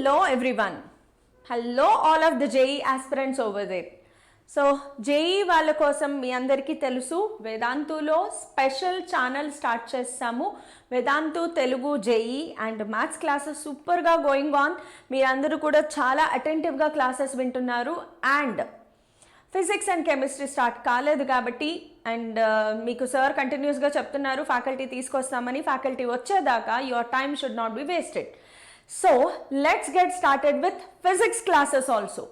Hello everyone. Hello all of the JEE aspirants over there. So JEE వాళ్ళ కోసం మీ అందరికీ తెలుసు వేదాంతులో స్పెషల్ ఛానల్ స్టార్ట్ చేస్తాము. Vedantu Telugu JEE and maths classes సూపర్గా going on. మీరందరూ కూడా చాలా అటెంటివ్గా క్లాసెస్ వింటున్నారు. And physics and chemistry start కాలేదు కాబట్టి అండ్ మీకు సార్ కంటిన్యూస్గా చెప్తున్నారు ఫ్యాకల్టీ తీసుకొస్తామని. ఫ్యాకల్టీ వచ్చేదాకా your time should not be wasted. So let's get started with physics classes also.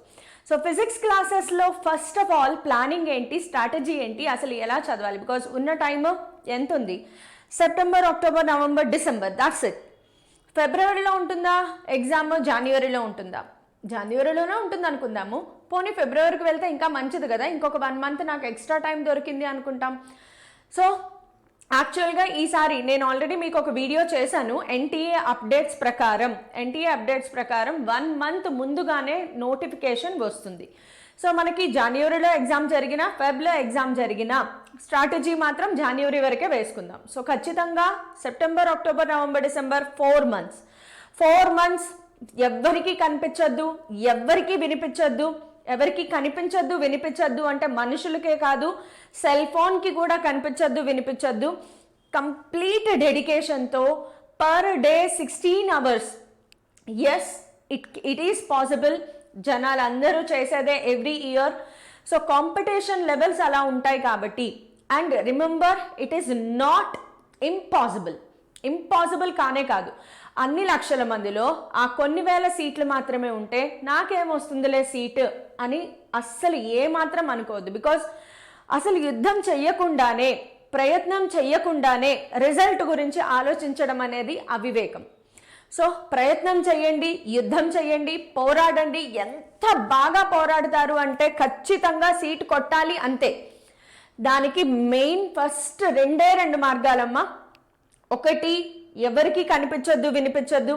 So physics క్లాసెస్లో ఫస్ట్ ఆఫ్ ఆల్ ప్లానింగ్ ఏంటి, స్ట్రాటజీ ఏంటి, అసలు ఎలా చదవాలి? బికాజ్ ఉన్న టైమ్ ఎంత ఉంది? September, October, November, December, that's it. ఫిబ్రవరిలో ఉంటుందా ఎగ్జామ్? జనవరిలో ఉంటుందా? జనవరిలోనే ఉంటుంది అనుకుందాము. పోనీ ఫిబ్రవరికి వెళ్తే ఇంకా మంచిది కదా, ఇంకొక 1 మంత్ నాకు ఎక్స్ట్రా టైం దొరికింది అనుకుంటాం. సో యాక్చువల్గా ఈసారి నేను ఆల్రెడీ మీకు ఒక వీడియో చేశాను. ఎన్టీఏ అప్డేట్స్ ప్రకారం 1 మంత్ ముందుగానే నోటిఫికేషన్ వస్తుంది. సో మనకి జనవరిలో ఎగ్జామ్ జరిగినా ఫెబ్లో ఎగ్జామ్ జరిగినా స్ట్రాటజీ మాత్రం జనవరి వరకే వేసుకుందాం. సో ఖచ్చితంగా September, October, November, December 4 months ఎవ్వరికీ కనిపించద్దు, ఎవ్వరికీ వినిపించద్దు. ఎవరికి కనిపించద్దు వినిపించద్దు అంటే మనుషులకే కాదు, సెల్ ఫోన్కి కూడా కనిపించద్దు వినిపించద్దు. కంప్లీట్ డెడికేషన్తో per day 16 hours. Yes, it is possible. జనాలు అందరూ చేసేదే every year. So competition levels అలా ఉంటాయి కాబట్టి. And remember, it is not impossible కానే కాదు. అన్ని లక్షల మందిలో ఆ కొన్ని వేల సీట్లు మాత్రమే ఉంటే నాకేమొస్తుందిలే సీటు అని అస్సలు ఏమాత్రం అనుకోవద్దు. బికాజ్ అసలు యుద్ధం చెయ్యకుండానే, ప్రయత్నం చెయ్యకుండానే రిజల్ట్ గురించి ఆలోచించడం అనేది అవివేకం. సో ప్రయత్నం చెయ్యండి, యుద్ధం చెయ్యండి, పోరాడండి. ఎంత బాగా పోరాడతారు అంటే ఖచ్చితంగా సీటు కొట్టాలి అంతే. దానికి మెయిన్ ఫస్ట్ 2 మార్గాలమ్మా. ఒకటి, ఎవరికి కనిపించొద్దు వినిపించొద్దు.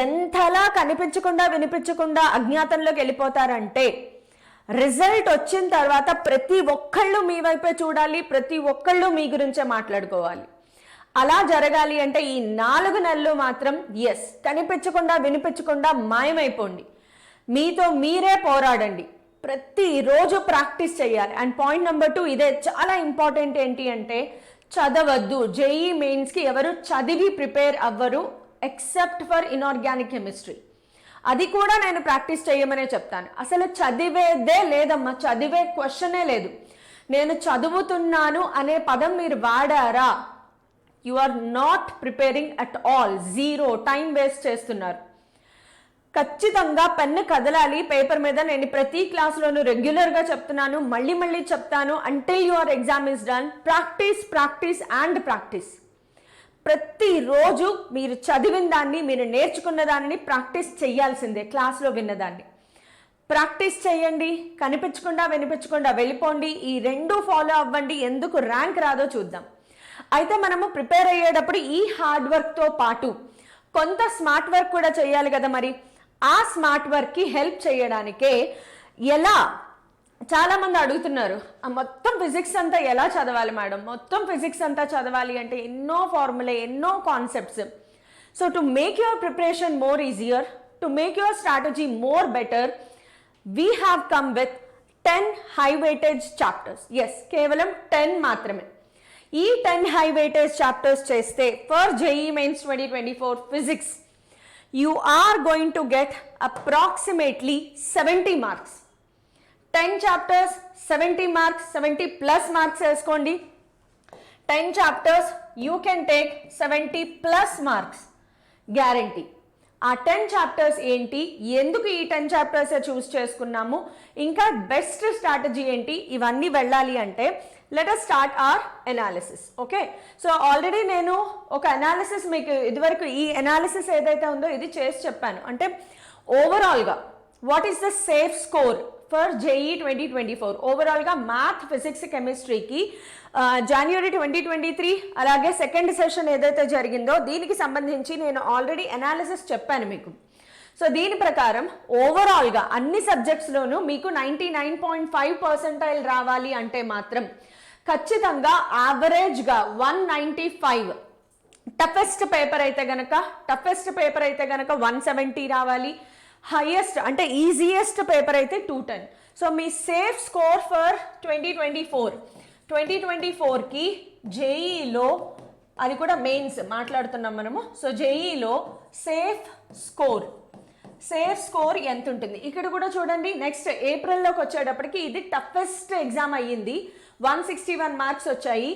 ఎంతలా కనిపించకుండా వినిపించకుండా అజ్ఞాతంలోకి వెళ్ళిపోతారంటే రిజల్ట్ వచ్చిన తర్వాత ప్రతి ఒక్కళ్ళు మీ వైపే చూడాలి, ప్రతి ఒక్కళ్ళు మీ గురించే మాట్లాడుకోవాలి. అలా జరగాలి అంటే ఈ 4 నెలలు మాత్రం ఎస్, కనిపించకుండా వినిపించకుండా మాయమైపోండి. మీతో మీరే పోరాడండి. ప్రతిరోజు ప్రాక్టీస్ చేయాలి. అండ్ పాయింట్ నెంబర్ 2, ఇదే చాలా ఇంపార్టెంట్. ఏంటి అంటే చదవద్దు. JEE మెయిన్స్కి ఎవరు చదివి ప్రిపేర్ అవ్వరు ఎక్సెప్ట్ ఫర్ ఇన్ఆర్గానిక్ కెమిస్ట్రీ. అది కూడా నేను ప్రాక్టీస్ చేయమనే చెప్తాను. అసలు చదివేదే లేదమ్మా, చదివే క్వశ్చనే లేదు. నేను చదువుతున్నాను అనే పదం మీరు వాడారా, you are not preparing at all. 0 time waste చేస్తున్నారు. ఖచ్చితంగా పెన్ను కదలాలి పేపర్ మీద. నేను ప్రతి క్లాస్లోనూ రెగ్యులర్గా చెప్తున్నాను, మళ్ళీ చెప్తాను. Until your exam is done, practice and practice. ప్రతిరోజు మీరు చదివిన దాన్ని, మీరు నేర్చుకున్న దానిని ప్రాక్టీస్ చేయాల్సిందే. క్లాస్లో విన్నదాన్ని ప్రాక్టీస్ చేయండి. కనిపించకుండా వినిపించకుండా వెళ్ళిపోండి. ఈ 2 ఫాలో అవ్వండి. ఎందుకు ర్యాంక్ రాదో చూద్దాం. అయితే మనము ప్రిపేర్ అయ్యేటప్పుడు ఈ హార్డ్ వర్క్తో పాటు కొంత స్మార్ట్ వర్క్ కూడా చేయాలి కదా. మరి ఆ స్మార్ట్ వర్క్కి హెల్ప్ చేయడానికే ఎలా, చాలామంది అడుగుతున్నారు, మొత్తం ఫిజిక్స్ అంతా ఎలా చదవాలి మేడం? మొత్తం ఫిజిక్స్ అంతా చదవాలి అంటే ఎన్నో ఫార్ములా, ఎన్నో concepts. So to make your preparation more easier, to make your strategy more better, we have come with 10 high weightage chapters. Yes, కేవలం 10 మాత్రమే. ఈ 10 హై వెయిటేజ్ చాప్టర్స్ చేస్తే for JEE mains 2024 physics you are going to get approximately 70 marks. 10 chapters 70 marks, 70 plus marks వేసుకోండి. 10 chapters you can take 70 plus marks guarantee. ఆ 10 chapters ఏంటి, ఎందుకు ఈ 10 chapters చూస్ చేసుకున్నాము, ఇంకా బెస్ట్ స్ట్రాటజీ ఏంటి, ఇవన్నీ వెళ్ళాలి అంటే let us start our analysis. Okay, so already నేను ఒక అనాలిసిస్ మీకు ఇదివరకు, ఈ అనాలిసిస్ ఏదైతే ఉందో ఇది చేసి చెప్పాను. అంటే ఓవరాల్గా what is the safe score for JEE 2024. ఓవరాల్గా మ్యాథ్, ఫిజిక్స్, కెమిస్ట్రీకి జనవరి 2023 అలాగే సెకండ్ సెషన్ ఏదైతే జరిగిందో దీనికి సంబంధించి నేను ఆల్రెడీ అనాలిసిస్ చెప్పాను మీకు. సో దీని ప్రకారం ఓవరాల్గా అన్ని సబ్జెక్ట్స్లోనూ మీకు 99.5% రావాలి అంటే మాత్రం ఖచ్చితంగా యావరేజ్గా 195 టఫెస్ట్ పేపర్ అయితే గనక 170 రావాలి. హైయెస్ట్ అంటే ఈజియెస్ట్ పేపర్ అయితే 210. సో మీ సేఫ్ స్కోర్ ఫర్ 2024కి జేఈలో, అది కూడా మెయిన్స్ మాట్లాడుతున్నాం మనము. సో జేఈలో సేఫ్ స్కోర్ ఎంత ఉంటుంది ఇక్కడ కూడా చూడండి. నెక్స్ట్ ఏప్రిల్లోకి వచ్చేటప్పటికి ఇది టఫెస్ట్ ఎగ్జామ్ అయ్యింది. 161 మార్క్స్ వచ్చాయి.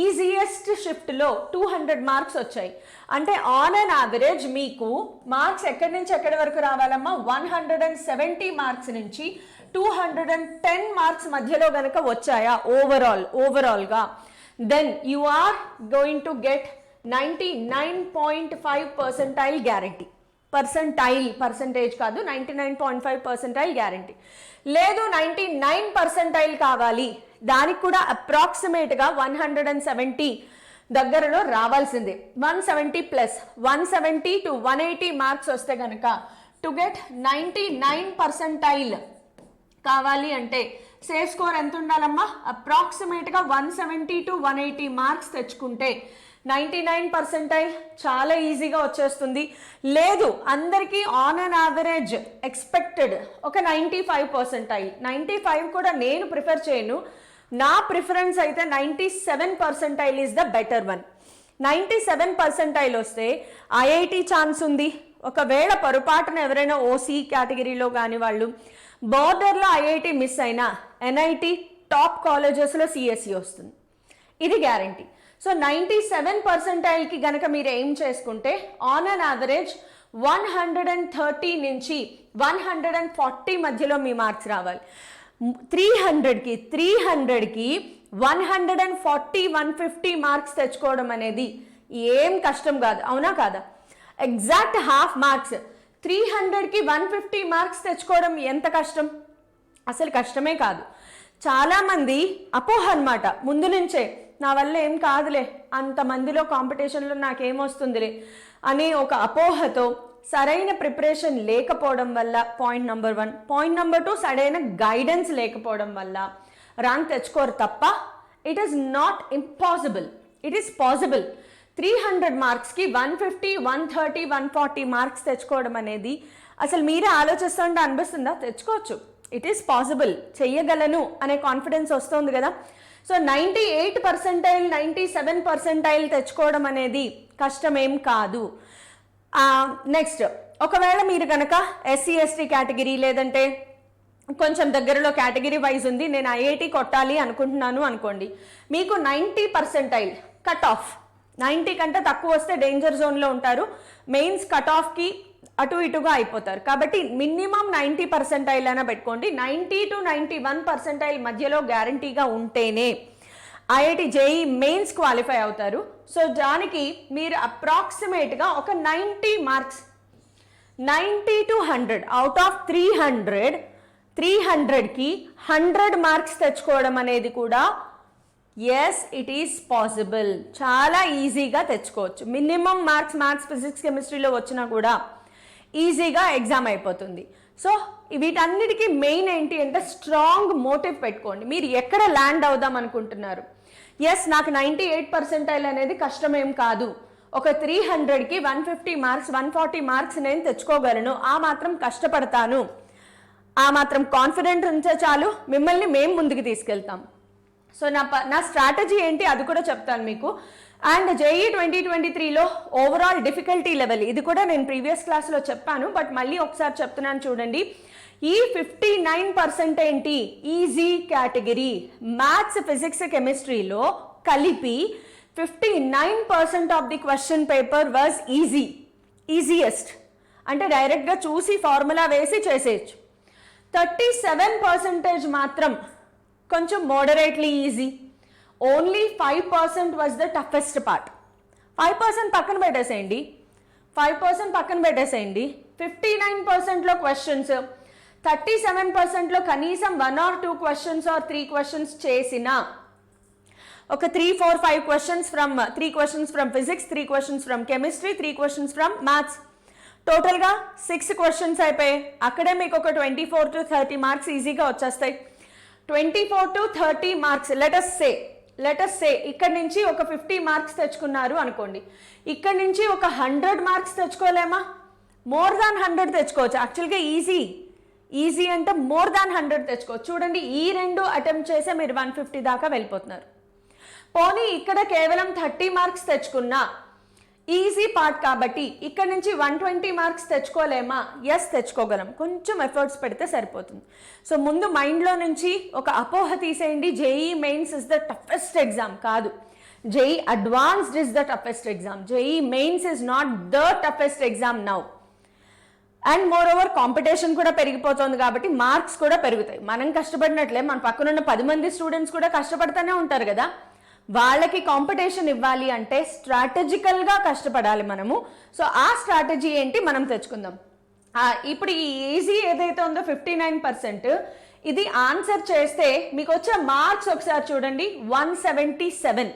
ఈజియెస్ట్ షిఫ్ట్లో 200 మార్క్స్ వచ్చాయి. అంటే ఆన్ అండ్ యావరేజ్ మీకు మార్క్స్ ఎక్కడి నుంచి ఎక్కడి వరకు రావాలమ్మా, 170 మార్క్స్ నుంచి 210 మార్క్స్ మధ్యలో గనక వచ్చాయా ఓవరాల్గా, then you are going to get 99.5 percentile guarantee. Percentage కాదు, 99.5 పర్సెంటైల్ గ్యారంటీ. లేదు 99 పర్సెంటైల్ కావాలి, దానికి కూడా అప్రాక్సిమేట్గా 170 దగ్గరలో రావాల్సిందే. 170 ప్లస్ 170 to 180 మార్క్స్ వస్తే కనుక టు గెట్ 99 పర్సెంటైల్ కావాలి అంటే సేఫ్ స్కోర్ ఎంత ఉండాలమ్మా, అప్రాక్సిమేట్గా 170 to 180 మార్క్స్ తెచ్చుకుంటే 99 పర్సెంటైల్ చాలా ఈజీగా వచ్చేస్తుంది. లేదు అందరికీ ఆన్ అండ్ యావరేజ్ ఎక్స్పెక్టెడ్ ఒక 95 పర్సెంటైల్. 95 కూడా నేను ప్రిఫర్ చేయను, నా ప్రిఫరెన్స్ అయితే 97 percentile is the better one. 97 percentile వస్తే ఐఐటి ఛాన్స్ ఉంది. ఒకవేళ పొరపాటున ఎవరైనా ఓసీ కేటగిరీలో కానీ వాళ్ళు బోర్డర్లో ఐఐటి మిస్ అయినా ఎన్ఐటి టాప్ కాలేజెస్లో సిఎస్సి వస్తుంది, ఇది గ్యారంటీ. సో 97 పర్సెంటైల్కి గనక మీరు ఏం చేసుకుంటే ఆన్ అన్ యావరేజ్ 130 నుంచి 140 మధ్యలో మీ మార్క్స్ రావాలి. 300కి 140 150 మార్క్స్ తెచ్చుకోవడం అనేది ఏం కష్టం కాదు, అవునా కాదా? Exact half marks. 300కి 150 మార్క్స్ తెచ్చుకోవడం ఎంత కష్టం? అసలు కష్టమే కాదు. చాలామంది అపోహ అనమాట, ముందు నుంచే నా వల్ల ఏం కాదులే, అంతమందిలో కాంపిటీషన్లో నాకేమొస్తుందిలే అనే ఒక అపోహతో సరైన ప్రిపరేషన్ లేకపోవడం వల్ల పాయింట్ నెంబర్ 1. పాయింట్ నెంబర్ 2, సరైన గైడెన్స్ లేకపోవడం వల్ల ర్యాంక్ తెచ్చుకోరు తప్ప it is not impossible, it is possible. 300 మార్క్స్కి 150 130 140 మార్క్స్ తెచ్చుకోవడం అనేది అసలు మీరే ఆలోచిస్తుంటే అనిపిస్తుందా? తెచ్చుకోవచ్చు, ఇట్ ఈస్ పాసిబుల్, చెయ్యగలను అనే కాన్ఫిడెన్స్ వస్తుంది కదా. సో 98 పర్సెంటైల్ 97 పర్సెంటైల్ తెచ్చుకోవడం అనేది కష్టమేం కాదు. నెక్స్ట్, ఒకవేళ మీరు కనుక ఎస్సీ ఎస్టీ కేటగిరీ లేదంటే కొంచెం దగ్గరలో కేటగిరీ వైజ్ ఉంది, నేను ఐఐటి కొట్టాలి అనుకుంటున్నాను అనుకోండి, మీకు 90 పర్సెంటైల్ కట్ ఆఫ్, 90 కంటే తక్కువ వస్తే డేంజర్ జోన్లో ఉంటారు, మెయిన్స్ కట్ ఆఫ్కి అటు ఇటుగా అయిపోతారు. కాబట్టి మినిమం 90 పర్సెంటైల్ అయినా పెట్టుకోండి. 90 to 91 పర్సెంటైల్ మధ్యలో గ్యారంటీగా ఉంటేనే ఐఐటి జేఈ మెయిన్స్ క్వాలిఫై అవుతారు. సో దానికి మీరు అప్రాక్సిమేట్గా ఒక 90 మార్క్స్, 90 to 100 అవుట్ ఆఫ్ 300కి 100 మార్క్స్ తెచ్చుకోవడం అనేది కూడా ఎస్ ఇట్ ఈస్ పాసిబుల్, చాలా ఈజీగా తెచ్చుకోవచ్చు. మినిమం మార్క్స్ మ్యాథ్స్ ఫిజిక్స్ కెమిస్ట్రీలో వచ్చినా కూడా ఈజీగా ఎగ్జామ్ అయిపోతుంది. సో వీటన్నిటికీ మెయిన్ ఏంటి అంటే స్ట్రాంగ్ మోటివ్ పెట్టుకోండి. మీరు ఎక్కడ ల్యాండ్ అవుదాం అనుకుంటున్నారు? ఎస్ నాకు 98 పర్సెంటైల్ అనేది కష్టమేం కాదు, ఒక 300కి 150 మార్క్స్ 140 మార్క్స్ నేను తెచ్చుకోగలను, ఆ మాత్రం కష్టపడతాను, ఆ మాత్రం కాన్ఫిడెంట్ ఉంటే చాలు, మిమ్మల్ని మేము ముందుకు తీసుకెళ్తాం. సో నా స్ట్రాటజీ ఏంటి అది కూడా చెప్తాను మీకు. అండ్ జేఈ 2023లో ఓవరాల్ డిఫికల్టీ లెవెల్, ఇది కూడా నేను ప్రీవియస్ క్లాస్లో చెప్పాను, బట్ మళ్ళీ ఒకసారి చెప్తున్నాను చూడండి. ఈ 59% ఏంటి? ఈజీ కేటగిరీ మ్యాథ్స్ ఫిజిక్స్ కెమిస్ట్రీలో కలిపి 59% of the question paper was easiest, అంటే డైరెక్ట్గా చూసి ఫార్ములా వేసి చేసేయచ్చు. 37% మాత్రం కొంచెం moderately easy. Only 5% was the toughest part. 5% పక్కన పెట్టేసేయండి, 59%లో క్వశ్చన్స్, 37%లో కనీసం 1 or 2 క్వశ్చన్స్ ఆర్ 3 క్వశ్చన్స్ చేసిన ఒక 3, 4, 5 questions from 3 questions from physics, 3 questions from chemistry, 3 questions from maths, టోటల్గా 6 క్వశ్చన్స్ అయిపోయాయి. అక్కడే మీకు ఒక 24 to 30 మార్క్స్ ఈజీగా వచ్చేస్తాయి. 24 to 30 marks, let us say let's say ఇక్కడ నుంచి ఒక 50 మార్క్స్ తెచ్చుకున్నారు అనుకోండి, ఇక్కడ నుంచి ఒక 100 మార్క్స్ తెచ్చుకోలేమా? మోర్ దాన్ 100 తెచ్చుకోవచ్చు. యాక్చువల్గా ఈజీ అంటే మోర్ దాన్ 100 తెచ్చుకోవచ్చు. చూడండి, ఈ 2 అటెంప్ట్ చేసే మీరు 150 దాకా వెళ్ళిపోతున్నారు. పోనీ ఇక్కడ కేవలం 30 మార్క్స్ తెచ్చుకున్నా ఈజీ పార్ట్ కాబట్టి ఇక్కడ నుంచి 120 మార్క్స్ తెచ్చుకోలేమా? ఎస్, తెచ్చుకోగలం. కొంచెం ఎఫర్ట్స్ పెడితే సరిపోతుంది. సో ముందు మైండ్లో నుంచి ఒక అపోహ తీసేయండి, JEE mains is the toughest exam. కాదు, JEE advanced is the toughest exam. JEE mains is not the toughest exam now. And moreover competition కూడా పెరిగిపోతుంది కాబట్టి మార్క్స్ కూడా పెరుగుతాయి. మనం కష్టపడినట్లే మన పక్కనున్న 10 మంది స్టూడెంట్స్ కూడా కష్టపడుతూనే ఉంటారు కదా. వాళ్ళకి కాంపిటీషన్ ఇవ్వాలి అంటే స్ట్రాటజికల్గా కష్టపడాలి మనము. సో ఆ స్ట్రాటజీ ఏంటి మనం తెచ్చుకుందాం. ఇప్పుడు ఈ ఈజీ ఏదైతే ఉందో 59%, ఇది ఆన్సర్ చేస్తే మీకు వచ్చే మార్క్స్ ఒకసారి చూడండి, 177.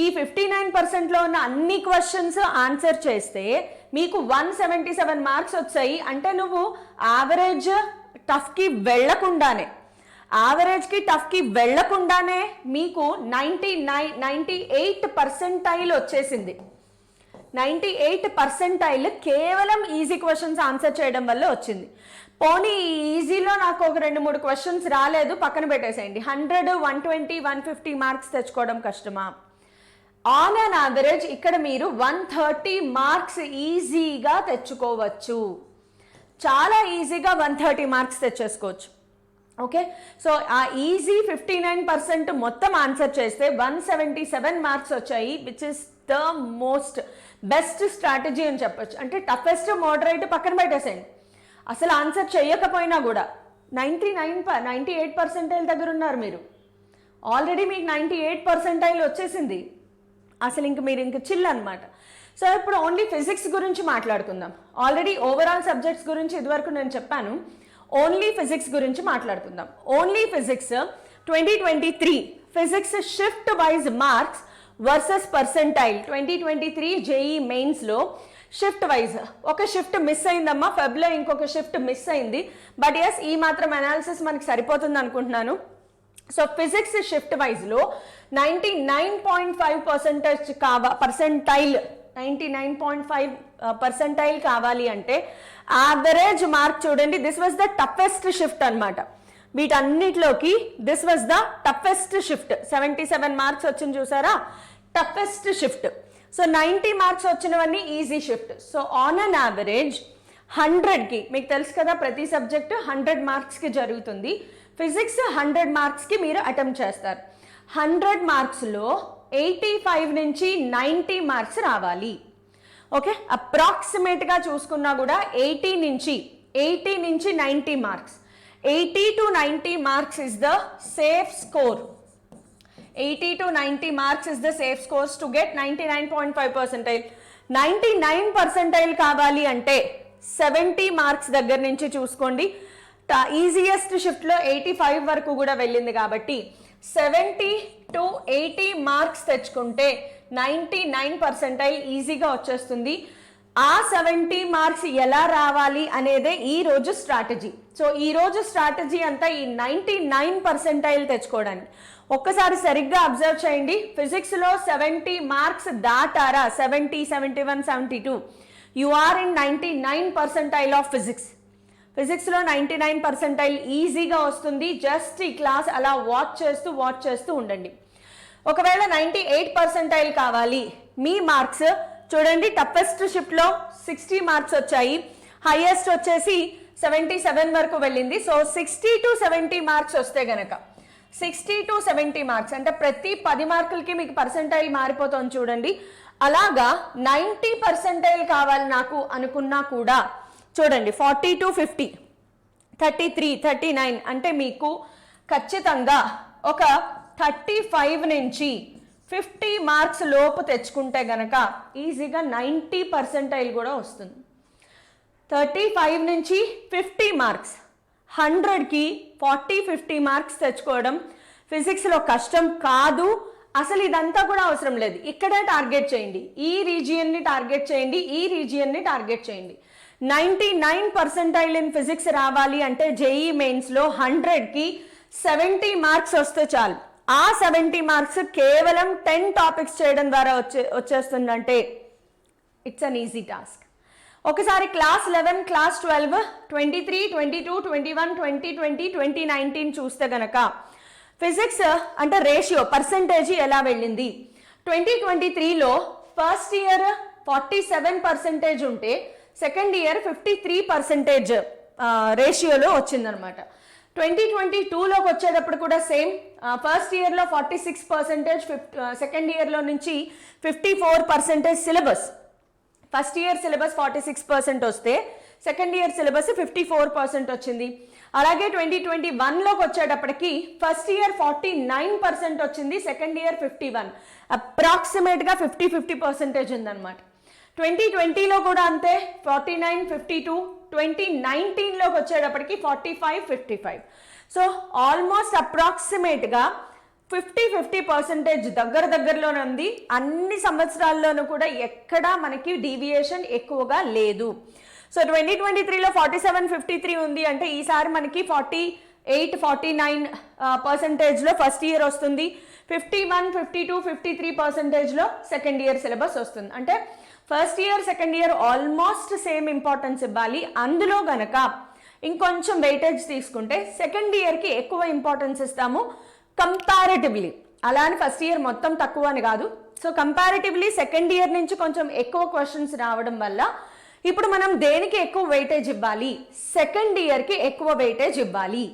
ఈ 59%లో ఉన్న అన్ని క్వశ్చన్స్ ఆన్సర్ చేస్తే మీకు 177 మార్క్స్ వచ్చాయి. అంటే నువ్వు యావరేజ్ టఫ్కి వెళ్లకుండానే మీకు 98 పర్సెంటైల్ వచ్చేసింది. 98 పర్సెంటైల్ కేవలం ఈజీ క్వశ్చన్స్ ఆన్సర్ చేయడం వల్ల వచ్చింది. పోనీ ఈజీలో నాకు ఒక 2-3 క్వశ్చన్స్ రాలేదు, పక్కన పెట్టేసేయండి. 100, 120, 150 మార్క్స్ తెచ్చుకోవడం కష్టమా? ఆన్ అన్ యావరేజ్ ఇక్కడ మీరు 130 మార్క్స్ ఈజీగా తెచ్చుకోవచ్చు. చాలా ఈజీగా 130 మార్క్స్ తెచ్చేసుకోవచ్చు. ఓకే, సో ఆ ఈజీ 59% మొత్తం ఆన్సర్ చేస్తే 177 మార్క్స్ వచ్చాయి, which is the most best strategy అని చెప్పొచ్చు. అంటే టఫెస్ట్, మోడరేట్ పక్కన పెట్టేసేయండి. అసలు ఆన్సర్ చేయకపోయినా కూడా 98 పర్సెంటైల్ దగ్గర ఉన్నారు మీరు. ఆల్రెడీ మీకు 98 పర్సెంటైల్ వచ్చేసింది. అసలు మీరు చిల్ అనమాట. సో ఇప్పుడు ఓన్లీ ఫిజిక్స్ గురించి మాట్లాడుకుందాం. ఆల్రెడీ ఓవరాల్ సబ్జెక్ట్స్ గురించి ఇదివరకు నేను చెప్పాను. ఓన్లీ ఫిజిక్స్ గురించి మాట్లాడుకుందాం. Only physics 2023 physics shift wise marks versus percentile. 2023 JEE మెయిన్స్లో షిఫ్ట్ వైజ్ ఒక షిఫ్ట్ మిస్ అయిందమ్మా, ఫెబ్లో ఇంకొక షిఫ్ట్ మిస్ అయింది. బట్ ఎస్, ఈ మాత్రం అనాలిసిస్ మనకి సరిపోతుంది అనుకుంటున్నాను. సో ఫిజిక్స్ షిఫ్ట్ వైజ్లో 99.5 పర్సెంటైల్ కావాలి అంటే యావరేజ్ మార్క్ చూడండి, this was the toughest shift అనమాట. వీటన్నిటిలోకి this was the toughest shift. 77 marks వచ్చింది చూసారా, టఫెస్ట్ షిఫ్ట్. సో 90 మార్క్స్ వచ్చినవన్నీ easy shift. So on an average 100కి మీకు తెలుసు కదా, ప్రతి సబ్జెక్టు 100 మార్క్స్కి జరుగుతుంది. ఫిజిక్స్ 100 మార్క్స్కి మీరు అటెంప్ట్ చేస్తారు. 100 మార్క్స్లో 85 నుంచి 90 మార్క్స్ రావాలి. ఓకే, అప్రాక్సిమేట్గా చూసుకున్నా కూడా 80 నుంచి 90 marks. 80 to 90 marks is the safe score. 80 to 90 marks is the safe scores to get 99.5 percentile. 99 percentile కావాలి అంటే 70 మార్క్స్ దగ్గర నుంచి చూసుకోండి. ఈజియెస్ట్ షిఫ్ట్లో 85 వరకు కూడా వెళ్ళింది కాబట్టి 70 to 80 మార్క్స్ తెచ్చుకుంటే 99 పర్సెంటైల్ ఈజీగా వచ్చేస్తుంది. ఆ 70 మార్క్స్ ఎలా రావాలి అనేదే ఈ రోజు స్ట్రాటజీ. సో ఈ రోజు స్ట్రాటజీ అంతా ఈ 99 పర్సెంటైల్ తెచ్చుకోవడానికి. ఒక్కసారి సరిగ్గా అబ్జర్వ్ చేయండి, ఫిజిక్స్లో 70 మార్క్స్ దాటారా, 70, 71, 72, you are in 99 percentile of physics. ఫిజిక్స్లో 99 పర్సెంటైల్ ఈజీగా వస్తుంది. జస్ట్ ఈ క్లాస్ అలా వాచ్ చేస్తూ ఉండండి. ఒకవేళ 98 పర్సెంటైల్ కావాలి, మీ మార్క్స్ చూడండి, టఫెస్ట్ షిఫ్ట్లో 60 మార్క్స్ వచ్చాయి, హైయెస్ట్ వచ్చేసి 77 వరకు వెళ్ళింది. సో 60 to 70 మార్క్స్ వస్తే గనక 60 to 70 మార్క్స్ అంటే ప్రతి 10 మార్కులకి మీకు పర్సెంటైల్ మారిపోతుంది చూడండి. అలాగా 90 పర్సెంటైల్ కావాలి నాకు అనుకున్నా కూడా చూడండి, 40 to 50, 33, 39 అంటే మీకు ఖచ్చితంగా ఒక 35 నుంచి 50 మార్క్స్ లోపు తెచ్చుకుంటే గనక ఈజీగా 90 పర్సెంటైల్ కూడా వస్తుంది. 35 నుంచి 50 మార్క్స్, 100కి 40-50 మార్క్స్ తెచ్చుకోవడం ఫిజిక్స్లో కష్టం కాదు. అసలు ఇదంతా కూడా అవసరం లేదు. ఇక్కడే టార్గెట్ చేయండి, ఈ రీజియన్ని టార్గెట్ చేయండి, ఈ రీజియన్ని టార్గెట్ చేయండి. 99 పర్సెంటైల్ ఇన్ ఫిజిక్స్ రావాలి అంటే జేఈ మెయిన్స్లో 100కి 70 మార్క్స్ వస్తే చాలు. ఆ 70 మార్క్స్ కేవలం 10 టాపిక్స్ చేయడం ద్వారా వచ్చేస్తుందంటే ఇట్స్ అన్ ఈజీ టాస్క్. ఒకసారి క్లాస్ 11, క్లాస్ 12, 23, 22, 21, 2020, 2019 చూస్తే గనక ఫిజిక్స్ అంటే రేషియో పర్సంటేజ్ ఎలా వెళ్ళింది. 2023లో ఫస్ట్ ఇయర్ 47% ఉంటే సెకండ్ ఇయర్ 53% రేషియోలో వచ్చిందనమాట. 2022లోకి వచ్చేటప్పుడు కూడా సేమ్, ఫస్ట్ ఇయర్లో 46%, సెకండ్ ఇయర్లో నుంచి 54% సిలబస్. ఫస్ట్ ఇయర్ సిలబస్ 46% వస్తే సెకండ్ ఇయర్ సిలబస్ 54% వచ్చింది. అలాగే 2021లోకి వచ్చేటప్పటికి ఫస్ట్ ఇయర్ 49% వచ్చింది, సెకండ్ ఇయర్ 51, అప్రాక్సిమేట్గా 50% ఉందన్నమాట. 2020లో కూడా అంతే, 49, 52, 2019లోకి వచ్చేటప్పటికి 45, 55. సో ఆల్మోస్ట్ అప్రాక్సిమేట్గా 50% దగ్గరలోనే ఉంది. అన్ని సంవత్సరాల్లోనూ కూడా ఎక్కడా మనకి డీవియేషన్ ఎక్కువగా లేదు. సో 2023లో 47, 53 ఉంది అంటే ఈసారి మనకి 48, 49%లో ఫస్ట్ ఇయర్ వస్తుంది, 51, 52, 53%లో సెకండ్ ఇయర్ సిలబస్ వస్తుంది. అంటే first year second year almost same importance ఇవ్వాలి. అందులో గనక ఇంకొంచెం వెయిటేజ్ తీసుకుంటే సెకండ్ ఇయర్కి ఎక్కువ ఇంపార్టెన్స్ ఇస్తాము కంపారిటివ్లీ. అలా అని ఫస్ట్ ఇయర్ మొత్తం తక్కువ అని కాదు. సో కంపారిటివ్లీ సెకండ్ ఇయర్ నుంచి కొంచెం ఎక్కువ క్వశ్చన్స్ రావడం వల్ల ఇప్పుడు మనం దేనికి ఎక్కువ వెయిటేజ్ ఇవ్వాలి, సెకండ్ ఇయర్కి ఎక్కువ వెయిటేజ్ ఇవ్వాలి.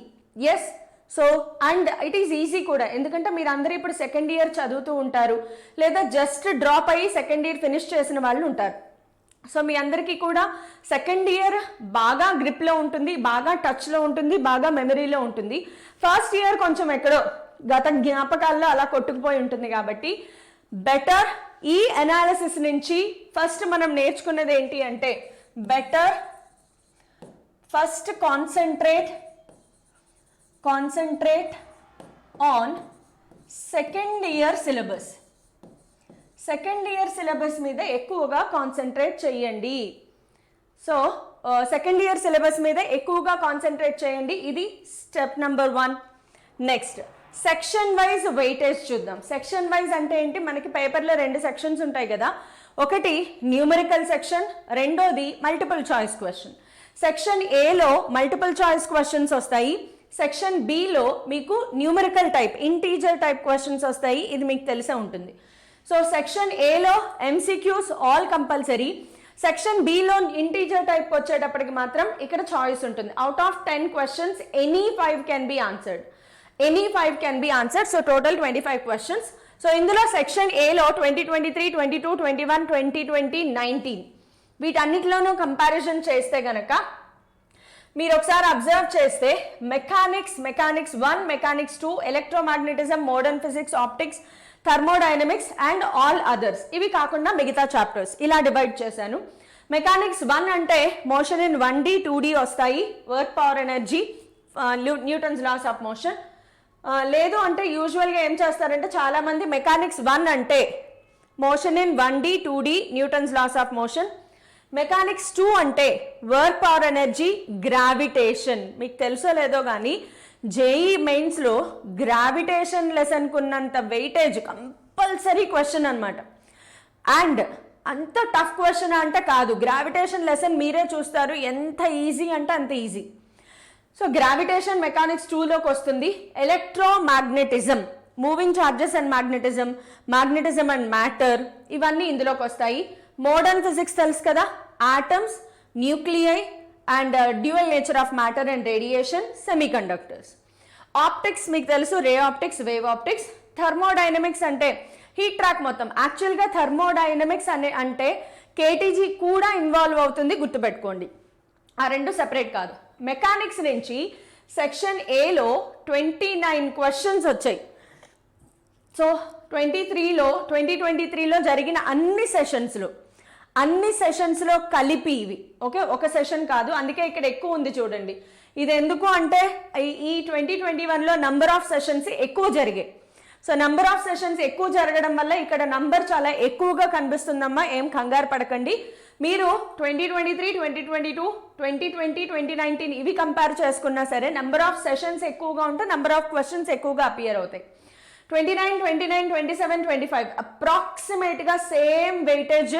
Yes, so and it is easy కూడా, ఎందుకంటే మీరు అందరూ ఇప్పుడు సెకండ్ ఇయర్ చదువుతూ ఉంటారు, లేదా జస్ట్ డ్రాప్ అయ్యి సెకండ్ ఇయర్ ఫినిష్ చేసిన వాళ్ళు ఉంటారు. సో మీ అందరికీ కూడా సెకండ్ ఇయర్ బాగా గ్రిప్లో ఉంటుంది, బాగా టచ్లో ఉంటుంది, బాగా మెమరీలో ఉంటుంది. ఫస్ట్ ఇయర్ కొంచెం ఎక్కడో గత జ్ఞాపకాల్లో అలా కొట్టుకుపోయి ఉంటుంది. కాబట్టి బెటర్ ఈ అనాలిసిస్ నుంచి ఫస్ట్ మనం నేర్చుకున్నది ఏంటి అంటే, better first concentrate on second year syllabus. Second year syllabus మీద ఎక్కువగా కాన్సన్ట్రేట్ చేయండి. సో సెకండ్ ఇయర్ సిలబస్ మీద ఎక్కువగా కాన్సన్ట్రేట్ చేయండి. ఇది step number 1. Next section wise weightage చూద్దాం. సెక్షన్ వైజ్ అంటే ఏంటి, మనకి పేపర్లో 2 సెక్షన్స్ ఉంటాయి కదా, ఒకటి న్యూమరికల్ సెక్షన్, రెండోది మల్టిపుల్ చాయిస్ క్వశ్చన్. సెక్షన్ ఏలో మల్టిపుల్ చాయిస్ క్వశ్చన్స్ వస్తాయి, సెక్షన్ బిలో మీకు numerical type integer type questions వస్తాయి. ఇది మీకు తెలిసే ఉంటుంది. సో సెక్షన్ ఏలో MCQs all compulsory, section below integer type వచ్చేటప్పటికి మాత్రం ఇక్కడ చాయిస్ ఉంటుంది. Out of 10 questions any 5 can be answered. So total 25 questions. So ఇందులో సెక్షన్ ఏలో 2023, 22, 21, 2020, 19 వీటన్నిటిలోనూ కంపారిజన్ చేస్తే గనక మీరు ఒకసారి అబ్జర్వ్ చేస్తే mechanics 1, mechanics 2, electromagnetism, modern physics, optics, thermodynamics and all others, ఇవి కాకుండా మిగతా చాప్టర్స్ ఇలా డివైడ్ చేశాను. మెకానిక్స్ 1 అంటే మోషన్ ఇన్ 1D, 2D వస్తాయి, work, power, energy, Newton's laws of motion. లేదు అంటే యూజువల్గా ఏం చేస్తారంటే చాలామంది మెకానిక్స్ 1 అంటే motion in 1D, 2D, Newton's laws of motion. Mechanics 2 అంటే వర్క్, పవర్, ఎనర్జీ, గ్రావిటేషన్. మీకు తెలుసో లేదో కానీ జేఈ మెయిన్స్లో గ్రావిటేషన్ లెసన్కు ఉన్నంత వెయిటేజ్ కంపల్సరీ క్వశ్చన్ అనమాట. అండ్ అంత టఫ్ క్వశ్చన్ అంటే కాదు, గ్రావిటేషన్ లెసన్ మీరే చూస్తారు ఎంత ఈజీ అంటే అంత ఈజీ. సో గ్రావిటేషన్ మెకానిక్స్ 2లోకి వస్తుంది. Electromagnetism, moving charges and magnetism and matter, ఇవన్నీ ఇందులోకి వస్తాయి. మోడర్న్ ఫిజిక్స్ తెలుసు కదా, atoms, nuclei and dual nature of matter and radiation, semiconductors. Optics మీకు తెలుసు, ray optics, wave optics. Thermodynamics అంటే హీట్ ట్రాక్ మొత్తం. యాక్చువల్గా థర్మోడైనమిక్స్ అంటే కేటీజీ కూడా ఇన్వాల్వ్ అవుతుంది, గుర్తుపెట్టుకోండి, ఆ రెండు సెపరేట్ కాదు. మెకానిక్స్ నుంచి సెక్షన్ ఏలో 29 క్వశ్చన్స్ వచ్చాయి. సో 2023లో జరిగిన అన్ని సెషన్స్లో కలిపి ఇవి, ఓకే, ఒక సెషన్ కాదు, అందుకే ఇక్కడ ఎక్కువ ఉంది చూడండి. ఇది ఎందుకు అంటే ఈ 2021లో నంబర్ ఆఫ్ సెషన్స్ ఎక్కువ జరిగాయి. సో నంబర్ ఆఫ్ సెషన్స్ ఎక్కువ జరగడం వల్ల ఇక్కడ నంబర్ చాలా ఎక్కువగా కనిపిస్తుందమ్మా, ఏం కంగారు పడకండి. మీరు 2023, 2022, 2020, 2019 ఇవి కంపేర్ చేసుకున్నా సరే నెంబర్ ఆఫ్ సెషన్స్ ఎక్కువగా ఉంటే నెంబర్ ఆఫ్ క్వశ్చన్స్ ఎక్కువగా అపియర్ అవుతాయి. 29, 29, 27, 25 అప్రాక్సిమేట్గా సేమ్ వెయిటేజ్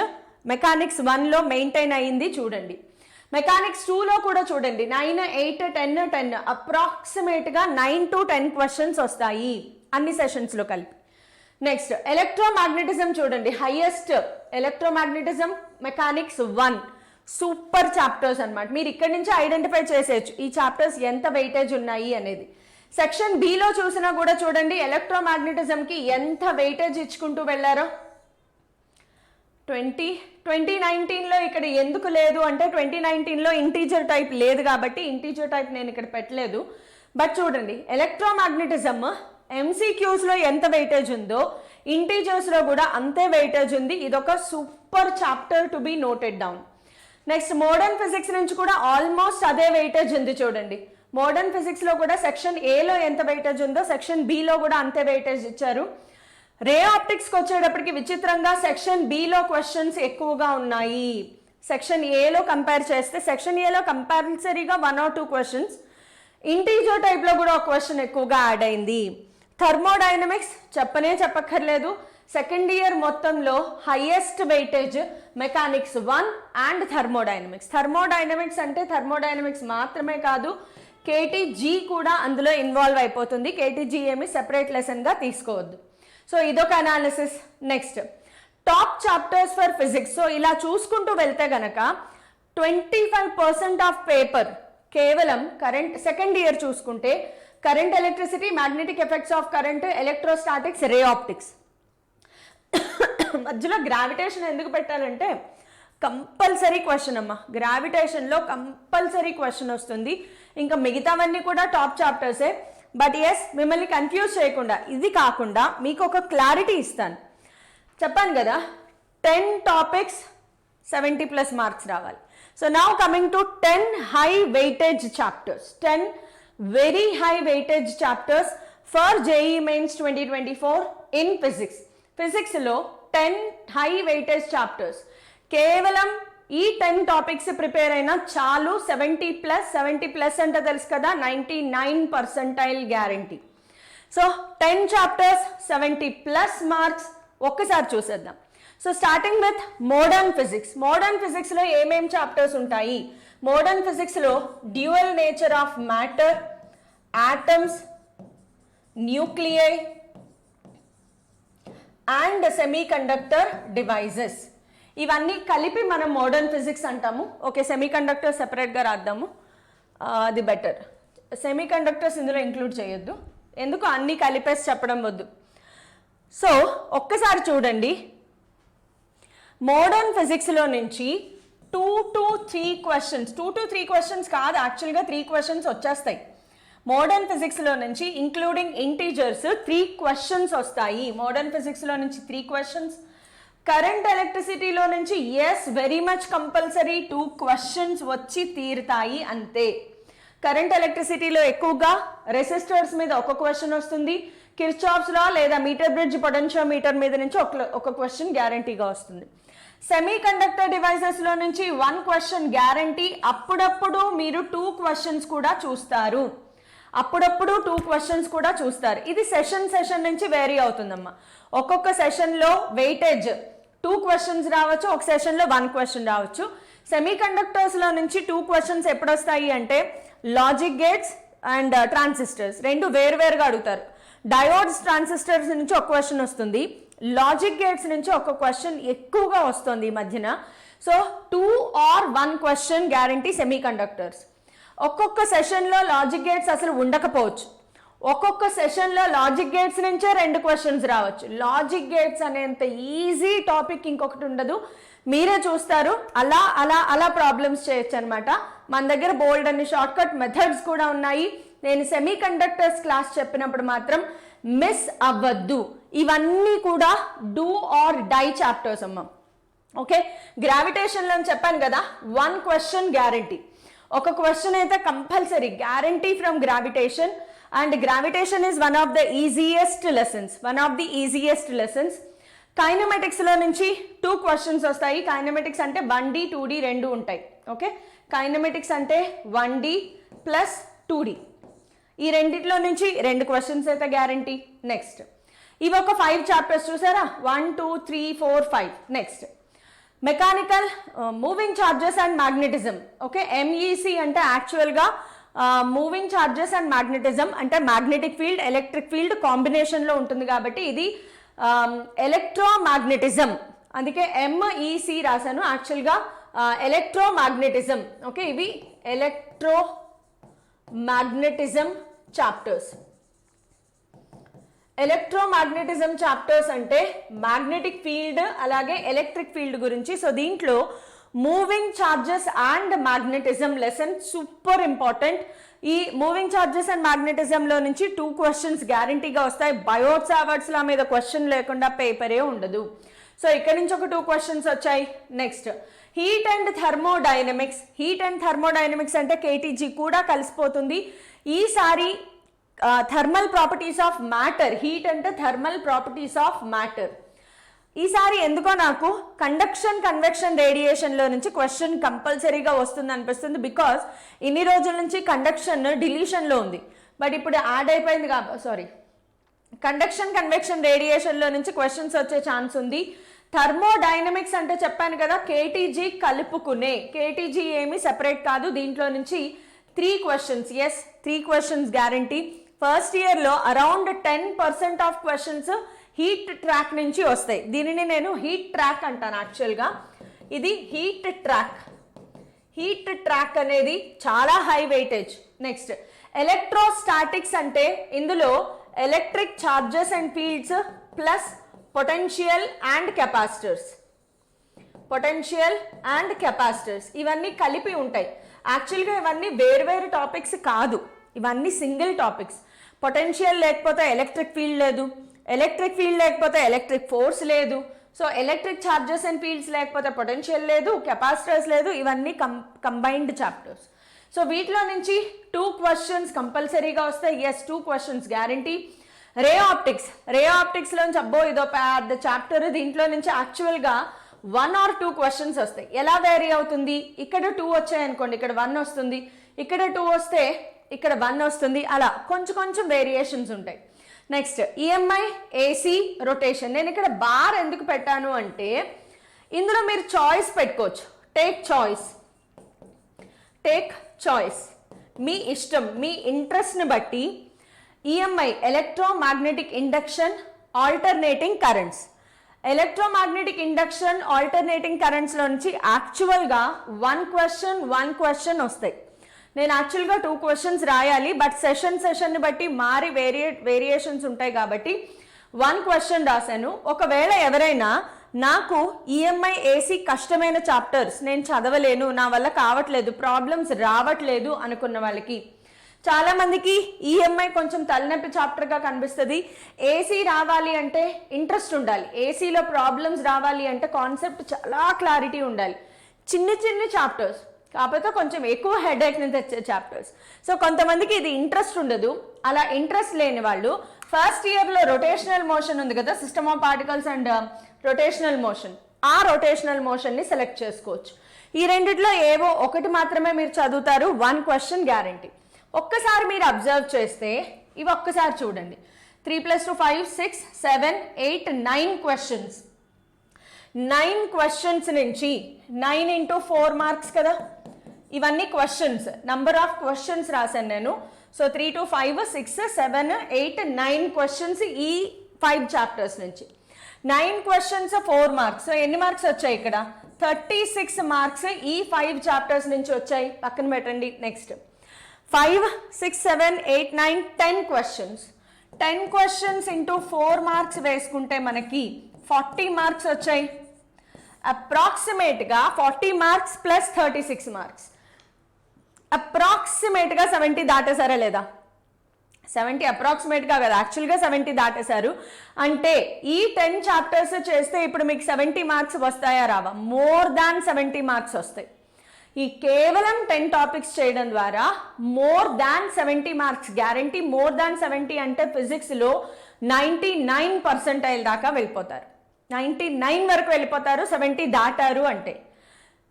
మెకానిక్స్ 1లో మెయింటైన్ అయ్యింది చూడండి. మెకానిక్స్ 2లో కూడా చూడండి 9, 8, 10, 10 అప్రాక్సిమేట్గా 9 to 10 క్వశ్చన్స్ వస్తాయి అన్ని సెషన్స్లో కలిపి. నెక్స్ట్ ఎలక్ట్రోమాగ్నెటిజం చూడండి, highest electromagnetism mechanics 1 super chapters అన్నమాట. మీరు ఇక్కడి నుంచి ఐడెంటిఫై చేసేయచ్చు ఈ చాప్టర్స్ ఎంత వెయిటేజ్ ఉన్నాయి అనేది. సెక్షన్ బిలో చూసినా కూడా చూడండి ఎలక్ట్రోమాగ్నెటిజంకి ఎంత వెయిటేజ్ ఇచ్చుకుంటూ వెళ్ళారో. 2019లో ఇక్కడ ఎందుకు లేదు అంటే 2019లో ఇంటీజర్ టైప్ లేదు కాబట్టి ఇంటీజర్ టైప్ నేను ఇక్కడ పెట్టలేదు. బట్ చూడండి ఎలక్ట్రోమాగ్నెటిజం ఎంసీక్యూస్లో ఎంత వెయిటేజ్ ఉందో ఇంటీజర్స్లో కూడా అంతే వెయిటేజ్ ఉంది. ఇదొక super chapter to be noted down. Next modern physics నుంచి కూడా ఆల్మోస్ట్ అదే వెయిటేజ్ ఉంది చూడండి. మోడర్న్ ఫిజిక్స్లో కూడా సెక్షన్ ఏలో ఎంత వెయిటేజ్ ఉందో సెక్షన్ బిలో కూడా అంతే వెయిటేజ్ ఇచ్చారు. రే ఆప్టిక్స్కి వచ్చేటప్పటికి విచిత్రంగా సెక్షన్ బిలో క్వశ్చన్స్ ఎక్కువగా ఉన్నాయి సెక్షన్ ఏలో కంపేర్ చేస్తే. సెక్షన్ ఏలో కంపల్సరీగా 1 or 2 క్వశ్చన్స్, ఇంటీజర్ టైప్లో కూడా ఒక క్వశ్చన్ ఎక్కువగా యాడ్ అయింది. థర్మోడైనమిక్స్ చెప్పక్కర్లేదు, సెకండ్ ఇయర్ మొత్తంలో highest weightage mechanics 1 and thermodynamics. Thermodynamics అంటే థర్మోడైనమిక్స్ మాత్రమే కాదు, కేటీజీ కూడా అందులో ఇన్వాల్వ్ అయిపోతుంది. కేటీజీ ఏమి సెపరేట్ లెసన్గా తీసుకోవద్దు. సో ఇదొక analysis. Next top chapters for physics. So ఇలా చూసుకుంటూ వెళ్తే గనక 25% ఆఫ్ పేపర్ కేవలం కరెంట్, సెకండ్ ఇయర్ చూసుకుంటే current electricity, magnetic effects of current, electrostatics, ray optics. మధ్యలో గ్రావిటేషన్ ఎందుకు పెట్టాలంటే కంపల్సరీ క్వశ్చన్ అమ్మా, గ్రావిటేషన్లో కంపల్సరీ క్వశ్చన్ వస్తుంది. ఇంకా మిగతావన్నీ కూడా టాప్ చాప్టర్సే. బట్ ఎస్, మిమ్మల్ని కన్ఫ్యూజ్ చేయకుండా ఇది కాకుండా మీకు ఒక క్లారిటీ ఇస్తాను. చెప్పాను కదా 10 టాపిక్స్ 70+ మార్క్స్ రావాలి. So now coming to 10 high weightage chapters, 10 very high weightage chapters for JEE mains 2024 in physics. ఫిజిక్స్లో 10 హై వెయిటేజ్ చాప్టర్స్. కేవలం ఈ 10 టాపిక్స్ ప్రిపేర్ అయినా చాలు 70+ అంటే తెలుసు కదా 99% గ్యారంటీ. సో 10 చాప్టర్స్ 70+ మార్క్స్ ఒక్కసారి చూసేద్దాం. So starting with modern physics. Modern ఫిజిక్స్లో ఏమేం చాప్టర్స్ ఉంటాయి? మోడర్న్ ఫిజిక్స్లో dual nature of matter, atoms, nuclei and semiconductor devices, ఇవన్నీ కలిపి మనం మోడర్న్ ఫిజిక్స్ అంటాము. ఓకే, సెమీకండక్టర్ సెపరేట్గా రాద్దాము, అది బెటర్. సెమీకండక్టర్స్ ఇందులో ఇంక్లూడ్ చేయొద్దు, ఎందుకు అన్నీ కలిపేసి చెప్పడం వద్దు. సో ఒక్కసారి చూడండి, మోడర్న్ ఫిజిక్స్లో నుంచి 2 to 3 క్వశ్చన్స్, 2 to 3 క్వశ్చన్స్ కాదు, యాక్చువల్గా 3 క్వశ్చన్స్ వచ్చేస్తాయి. మోడర్న్ ఫిజిక్స్లో నుంచి ఇంక్లూడింగ్ ఇంటీజర్స్ 3 క్వశ్చన్స్ వస్తాయి. మోడర్న్ ఫిజిక్స్లో నుంచి 3 క్వశ్చన్స్. కరెంట్ ఎలక్ట్రిసిటీలో నుంచి yes very much compulsory 2 questions వచ్చి తీరుతాయి అంతే. కరెంట్ ఎలక్ట్రిసిటీలో ఎక్కువగా రెసిస్టర్స్ మీద ఒక క్వశ్చన్ వస్తుంది, కిర్చాఫ్స్ లా లేదా మీటర్ బ్రిడ్జ్ పొటెన్షియోమీటర్ మీద నుంచి ఒక క్వశ్చన్ గ్యారంటీగా వస్తుంది. సెమీ కండక్టర్ డివైసెస్లో నుంచి 1 క్వశ్చన్ గ్యారంటీ. అప్పుడప్పుడు మీరు 2 క్వశ్చన్స్ కూడా చూస్తారు, ఇది సెషన్ నుంచి వేరీ అవుతుందమ్మా. ఒక్కొక్క సెషన్లో వెయిటేజ్ 2 క్వశ్చన్స్ రావచ్చు, ఒక సెషన్లో 1 క్వశ్చన్ రావచ్చు. సెమీ కండక్టర్స్లో నుంచి 2 క్వశ్చన్స్ ఎప్పుడు వస్తాయి అంటే లాజిక్ గేట్స్ అండ్ ట్రాన్సిస్టర్స్, రెండు వేరువేరుగా అడుగుతారు. డయోడ్స్, ట్రాన్సిస్టర్స్ నుంచి ఒక క్వశ్చన్ వస్తుంది, లాజిక్ గేట్స్ నుంచి ఒక క్వశ్చన్ ఎక్కువగా వస్తుంది ఈ మధ్యన. So 2 or 1 question guarantee semi conductors. ఒక్కొక్క సెషన్లో లాజిక్ గేట్స్ అసలు ఉండకపోవచ్చు, ఒక్కొక్క సెషన్లో లాజిక్ గేట్స్ నుంచే 2 క్వశ్చన్స్ రావచ్చు. లాజిక్ గేట్స్ అనేంత ఈజీ టాపిక్ ఇంకొకటి ఉండదు, మీరే చూస్తారు. అలా అలా అలా ప్రాబ్లమ్స్ చేయొచ్చు అనమాట. మన దగ్గర బోల్డ్ అన్ని షార్ట్ కట్ మెథడ్స్ కూడా ఉన్నాయి. నేను సెమీ కండక్టర్స్ క్లాస్ చెప్పినప్పుడు మాత్రం మిస్ అవ్వద్దు. ఇవన్నీ కూడా డూ ఆర్ డై చాప్టర్స్ అమ్మ. ఓకే, గ్రావిటేషన్లో చెప్పాను కదా 1 క్వశ్చన్ గ్యారంటీ. ఒక క్వశ్చన్ అయితే compulsory guarantee from gravitation. And gravitation is one of the easiest lessons. కైనమెటిక్స్లో నుంచి 2 క్వశ్చన్స్ వస్తాయి. కైనమెటిక్స్ అంటే 1D 2D రెండు ఉంటాయి. ఓకే, కైనమెటిక్స్ అంటే 1D + 2D, ఈ రెండిట్లో నుంచి 2 క్వశ్చన్స్ అయితే గ్యారంటీ. నెక్స్ట్ ఇవి ఒక 5 చాప్టర్స్ చూసారా, 1 2 3 4 5. Next mechanical moving charges and magnetism. Okay, MEC అంటే యాక్చువల్గా మూవింగ్ చార్జెస్ అండ్ మ్యాగ్నెటిజం అంటే మ్యాగ్నెటిక్ ఫీల్డ్ ఎలక్ట్రిక్ ఫీల్డ్ కాంబినేషన్లో ఉంటుంది కాబట్టి ఇది ఎలక్ట్రోమాగ్నెటిజం, అందుకే ఎంఈసి రాశాను. యాక్చువల్గా ఎలక్ట్రోమాగ్నెటిజం. ఓకే, ఇవి ఎలక్ట్రోమాగ్నెటిజం చాప్టర్స్. ఎలక్ట్రోమాగ్నెటిజం చాప్టర్స్ అంటే మ్యాగ్నెటిక్ ఫీల్డ్ అలాగే ఎలక్ట్రిక్ ఫీల్డ్ గురించి. సో దీంట్లో moving charges and magnetism lesson super important. ఈ మూవింగ్ చార్జెస్ అండ్ మ్యాగ్నెటిజంలో నుంచి 2 క్వశ్చన్స్ గ్యారంటీగా వస్తాయి. బయోట్ సావర్ట్స్ల మీద క్వశ్చన్ లేకుండా పేపరే ఉండదు. సో ఇక్కడ నుంచి ఒక 2 క్వశ్చన్స్ వచ్చాయి. Next heat and thermodynamics. Heat and thermodynamics అంటే కేటీజీ కూడా కలిసిపోతుంది. ఈసారి thermal properties of matter, heat అంటే థర్మల్ ప్రాపర్టీస్ ఆఫ్ మ్యాటర్. ఈసారి ఎందుకో నాకు కండక్షన్ కన్వెక్షన్ రేడియేషన్లో నుంచి క్వశ్చన్ కంపల్సరీగా వస్తుంది అనిపిస్తుంది. బికాస్ ఇన్ని రోజుల నుంచి కండక్షన్ డిలీషన్లో ఉంది, బట్ ఇప్పుడు యాడ్ అయిపోయింది కండక్షన్ కన్వెక్షన్ రేడియేషన్లో నుంచి క్వశ్చన్స్ వచ్చే ఛాన్స్ ఉంది. థర్మోడైనమిక్స్ అంటే చెప్పాను కదా, కేటీజీ కలుపుకునే, కేటీజీ ఏమి సెపరేట్ కాదు. దీంట్లో నుంచి 3 క్వశ్చన్స్, 3 క్వశ్చన్స్ గ్యారంటీ. ఫస్ట్ ఇయర్లో around 10% of questions heat track నుంచి వస్తాయి. దీనిని నేను హీట్ ట్రాక్ అంటాను యాక్చువల్గా. ఇది హీట్ ట్రాక్. హీట్ ట్రాక్ అనేది చాలా హై వెయిటేజ్. నెక్స్ట్ ఎలక్ట్రోస్టాటిక్స్ అంటే ఇందులో electric charges and fields plus potential and capacitors. Potential and capacitors ఇవన్నీ కలిపి ఉంటాయి. యాక్చువల్గా ఇవన్నీ వేర్వేరు టాపిక్స్ కాదు, ఇవన్నీ సింగిల్ టాపిక్స్. పొటెన్షియల్ లేకపోతే ఎలక్ట్రిక్ ఫీల్డ్ లేదు, ఎలక్ట్రిక్ ఫీల్డ్ లేకపోతే ఎలక్ట్రిక్ ఫోర్స్ లేదు, so electric charges and fields లేకపోతే పొటెన్షియల్ లేదు, కెపాసిటర్స్ లేదు. ఇవన్నీ కంబైన్డ్ చాప్టర్స్. సో వీటిలో నుంచి 2 క్వశ్చన్స్ కంపల్సరీగా వస్తాయి. 2 questions guarantee. Ray optics. Ray ఆప్టిక్స్లోంచి అబ్బో ఇదో పెద్ద చాప్టర్. దీంట్లో నుంచి యాక్చువల్గా 1 or 2 క్వశ్చన్స్ వస్తాయి. ఎలా వేరీ అవుతుంది, ఇక్కడ 2 వచ్చాయి అనుకోండి, ఇక్కడ 1 వస్తుంది, ఇక్కడ 2 వస్తే ఇక్కడ 1 వస్తుంది, అలా కొంచెం వేరియేషన్స్ ఉంటాయి. Next EMI AC rotation. నేను ఇక్కడ బార్ ఎందుకు పెట్టాను అంటే ఇందులో మీరు చాయిస్ పెట్టుకోవచ్చు. టేక్ చాయిస్, మీ ఇష్టం, మీ ఇంట్రెస్ట్ని బట్టి. EMI electromagnetic induction alternating currents. Electromagnetic induction alternating కరెంట్స్లో నుంచి యాక్చువల్గా 1 క్వశ్చన్ వస్తాయి. నేను యాక్చువల్గా 2 క్వశ్చన్స్ రాయాలి, బట్ సెషన్ని బట్టి మారి వేరియేషన్స్ ఉంటాయి కాబట్టి 1 క్వశ్చన్ రాశాను. ఒకవేళ ఎవరైనా నాకు ఈఎంఐ ఏసీ కష్టమైన చాప్టర్స్ నేను చదవలేను, నా వల్ల కావట్లేదు, ప్రాబ్లమ్స్ రావట్లేదు అనుకున్న వాళ్ళకి, చాలా మందికి ఈఎంఐ కొంచెం తలనొప్పి చాప్టర్గా కనిపిస్తుంది. ఏసీ రావాలి అంటే ఇంట్రెస్ట్ ఉండాలి, ఏసీలో ప్రాబ్లమ్స్ రావాలి అంటే కాన్సెప్ట్ చాలా క్లారిటీ ఉండాలి. చిన్ని చాప్టర్స్ కాకపోతే కొంచెం ఎక్కువ హెడేక్ని తెచ్చే చాప్టర్స్. సో కొంతమందికి ఇది ఇంట్రెస్ట్ ఉండదు. అలా ఇంట్రెస్ట్ లేని వాళ్ళు ఫస్ట్ ఇయర్లో రొటేషనల్ మోషన్ ఉంది కదా, system of particles and rotational motion, ఆ రొటేషనల్ మోషన్ని సెలెక్ట్ చేసుకోవచ్చు. ఈ రెండిట్లో ఏవో ఒకటి మాత్రమే మీరు చదువుతారు. 1 క్వశ్చన్ గ్యారంటీ. ఒక్కసారి మీరు అబ్జర్వ్ చేస్తే ఇవి ఒక్కసారి చూడండి. 3 + 2 5 6 7 8 9 క్వశ్చన్స్. 9 క్వశ్చన్స్ నుంచి 9 × 4 మార్క్స్ కదా, ఇవన్నీ క్వశ్చన్స్, నంబర్ ఆఫ్ క్వశ్చన్స్ రాశాను నేను. సో 3 to 5 6 7 8 9 క్వశ్చన్స్ ఈ 5 చాప్టర్స్ నుంచి. 9 క్వశ్చన్స్ 4 మార్క్స్. సో ఎన్ని మార్క్స్ వచ్చాయి ఇక్కడ? 36 మార్క్స్ ఈ 5 చాప్టర్స్ నుంచి వచ్చాయి. పక్కన పెట్టండి. Next 5 6 7 8 9 10 questions. 10 క్వశ్చన్స్ × 4 మార్క్స్ వేసుకుంటే మనకి 40 మార్క్స్ వచ్చాయి. అప్రాక్సిమేట్గా 40 మార్క్స్ ప్లస్ 36 మార్క్స్, అప్రాక్సిమేట్గా 70 దాటేసారా లేదా? 70 అప్రాక్సిమేట్గా కదా, యాక్చువల్గా 70 దాటేశారు. అంటే ఈ 10 చాప్టర్స్ చేస్తే ఇప్పుడు మీకు 70 మార్క్స్ వస్తాయా రావా? మోర్ దాన్ 70 మార్క్స్ వస్తాయి. ఈ కేవలం 10 టాపిక్స్ చేయడం ద్వారా more than 70 marks guarantee. More than 70 అంటే ఫిజిక్స్లో 99% దాకా వెళ్ళిపోతారు, 99 వరకు వెళ్ళిపోతారు 70 దాటారు అంటే.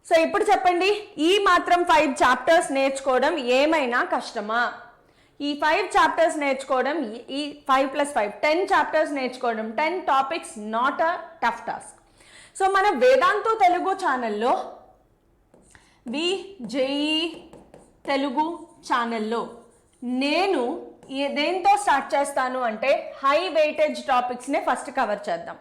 సో ఇప్పుడు చెప్పండి, ఈ మాత్రం 5 చాప్టర్స్ నేర్చుకోవడం ఏమైనా కష్టమా? ఈ 5 చాప్టర్స్ నేర్చుకోవడం, ఈ 5+5 10 చాప్టర్స్ నేర్చుకోవడం, 10 topics not a tough task. So మన వేదాంతో తెలుగు ఛానల్లో జేఈ తెలుగు ఛానల్లో నేను దేంతో స్టార్ట్ చేస్తాను అంటే హై వెయిటేజ్ టాపిక్స్ని ఫస్ట్ కవర్ చేద్దాం.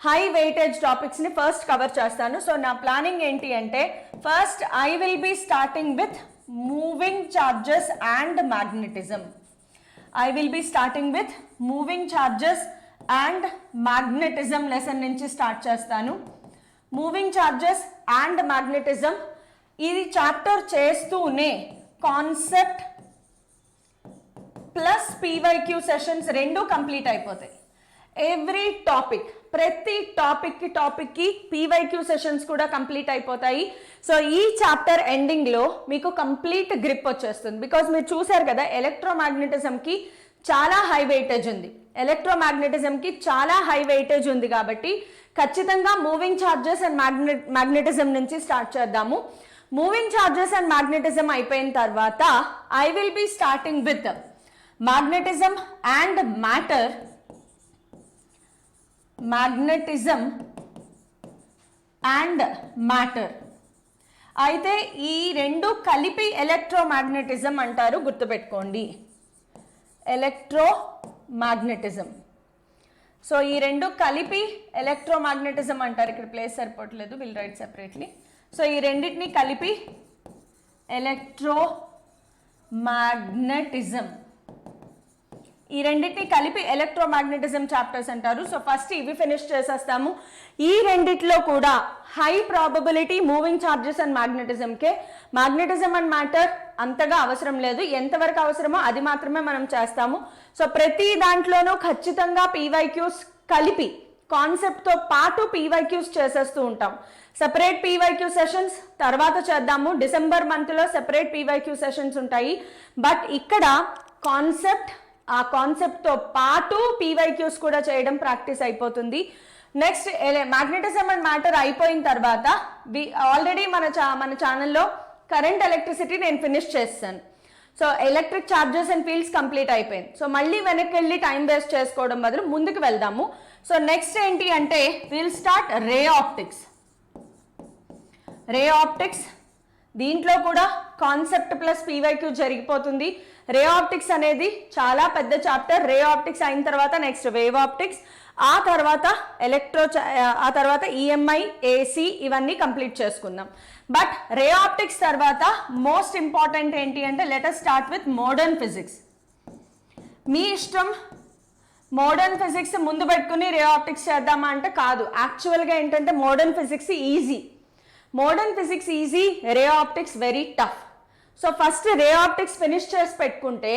హై వెయిటేజ్ టాపిక్స్ని ఫస్ట్ కవర్ చేస్తాను. సో నా ప్లానింగ్ ఏంటి అంటే first I will be starting with moving charges and magnetism. I will be starting with moving charges and magnetism lesson నుంచి స్టార్ట్ చేస్తాను. Moving charges and magnetism ఇది chapter చేస్తూనే concept plus PYQ sessions రెండు complete అయిపోతాయి. Every topic, ప్రతి టాపిక్కి PYQ sessions కూడా complete అయిపోతాయి. సో ఈ చాప్టర్ ఎండింగ్లో మీకు కంప్లీట్ గ్రిప్ వచ్చేస్తుంది. బికాజ్ మీరు చూసారు కదా ఎలక్ట్రోమాగ్నెటిజంకి చాలా హై వెయిటేజ్ ఉంది. ఎలక్ట్రోమాగ్నెటిజంకి చాలా హై వెయిటేజ్ ఉంది కాబట్టి ఖచ్చితంగా మూవింగ్ ఛార్జెస్ అండ్ మ్యాగ్నెటిజం నుంచి స్టార్ట్ చేద్దాము. మూవింగ్ ఛార్జెస్ అండ్ మ్యాగ్నెటిజం అయిపోయిన తర్వాత I will be starting with magnetism and matter. Magnetism and matter అయితే ఈ రెండు కలిపి ఎలక్ట్రోమాగ్నెటిజం అంటారు, గుర్తుపెట్టుకోండి. ఎలక్ట్రోమాగ్నెటిజం. సో ఈ రెండు కలిపి ఎలక్ట్రోమాగ్నెటిజం అంటారు. ఇక్కడ ప్లేస్ సరిపోవట్లేదు, విల్ రైట్ సెపరేట్లీ. సో ఈ రెండింటిని కలిపి ఎలక్ట్రోమాగ్నెటిజం, ఈ రెండింటిని కలిపి ఎలక్ట్రోమాగ్నెటిజం చాప్టర్స్ అంటారు. సో ఫస్ట్ ఇవి ఫినిష్ చేసేస్తాము. ఈ రెండిట్లో కూడా high probability moving charges and మ్యాగ్నెటిజంకే. మ్యాగ్నెటిజం అండ్ మ్యాటర్ అంతగా అవసరం లేదు, ఎంతవరకు అవసరమో అది మాత్రమే మనం చేస్తాము. సో ప్రతి దాంట్లోనూ ఖచ్చితంగా పీవైక్యూస్ కలిపి కాన్సెప్ట్తో పాటు పీవైక్యూస్ చేసేస్తూ ఉంటాం. సెపరేట్ పీవైక్యూ సెషన్స్ తర్వాత చేద్దాము. డిసెంబర్ మంత్లో సెపరేట్ పీవైక్యూ సెషన్స్ ఉంటాయి. బట్ ఇక్కడ ఆ కాన్సెప్ట్తో పాటు పీవైక్యూస్ కూడా చేయడం ప్రాక్టీస్ అయిపోతుంది. నెక్స్ట్ మ్యాగ్నెటిజం అండ్ మ్యాటర్ అయిపోయిన తర్వాత ఆల్రెడీ మన ఛానల్లో కరెంట్ ఎలక్ట్రిసిటీ నేను ఫినిష్ చేస్తాను. So electric charges and fields complete అయిపోయింది. సో మళ్ళీ వెనక్కి వెళ్ళి టైం వేస్ట్ చేసుకోవడం బదులు ముందుకు వెళ్దాము. సో నెక్స్ట్ ఏంటి అంటే will start ray optics. Ray optics దీంట్లో కూడా కాన్సెప్ట్ ప్లస్ పీవైక్యూ జరిగిపోతుంది. రే ఆప్టిక్స్ అనేది చాలా పెద్ద చాప్టర్. రే ఆప్టిక్స్ అయిన తర్వాత నెక్స్ట్ వేవ్ ఆప్టిక్స్, ఆ తర్వాత ఈఎంఐ, ఏసీ ఇవన్నీ కంప్లీట్ చేసుకుందాం. బట్ రే ఆప్టిక్స్ తర్వాత మోస్ట్ ఇంపార్టెంట్ ఏంటి అంటే let us start with modern physics. మీ ఇష్టం, మోడర్న్ ఫిజిక్స్ ముందు పెట్టుకుని రే ఆప్టిక్స్ చేద్దామా అంటే కాదు. యాక్చువల్గా ఏంటంటే modern physics easy, ray optics very tough. So first ray optics finish చేసి పెట్టుకుంటే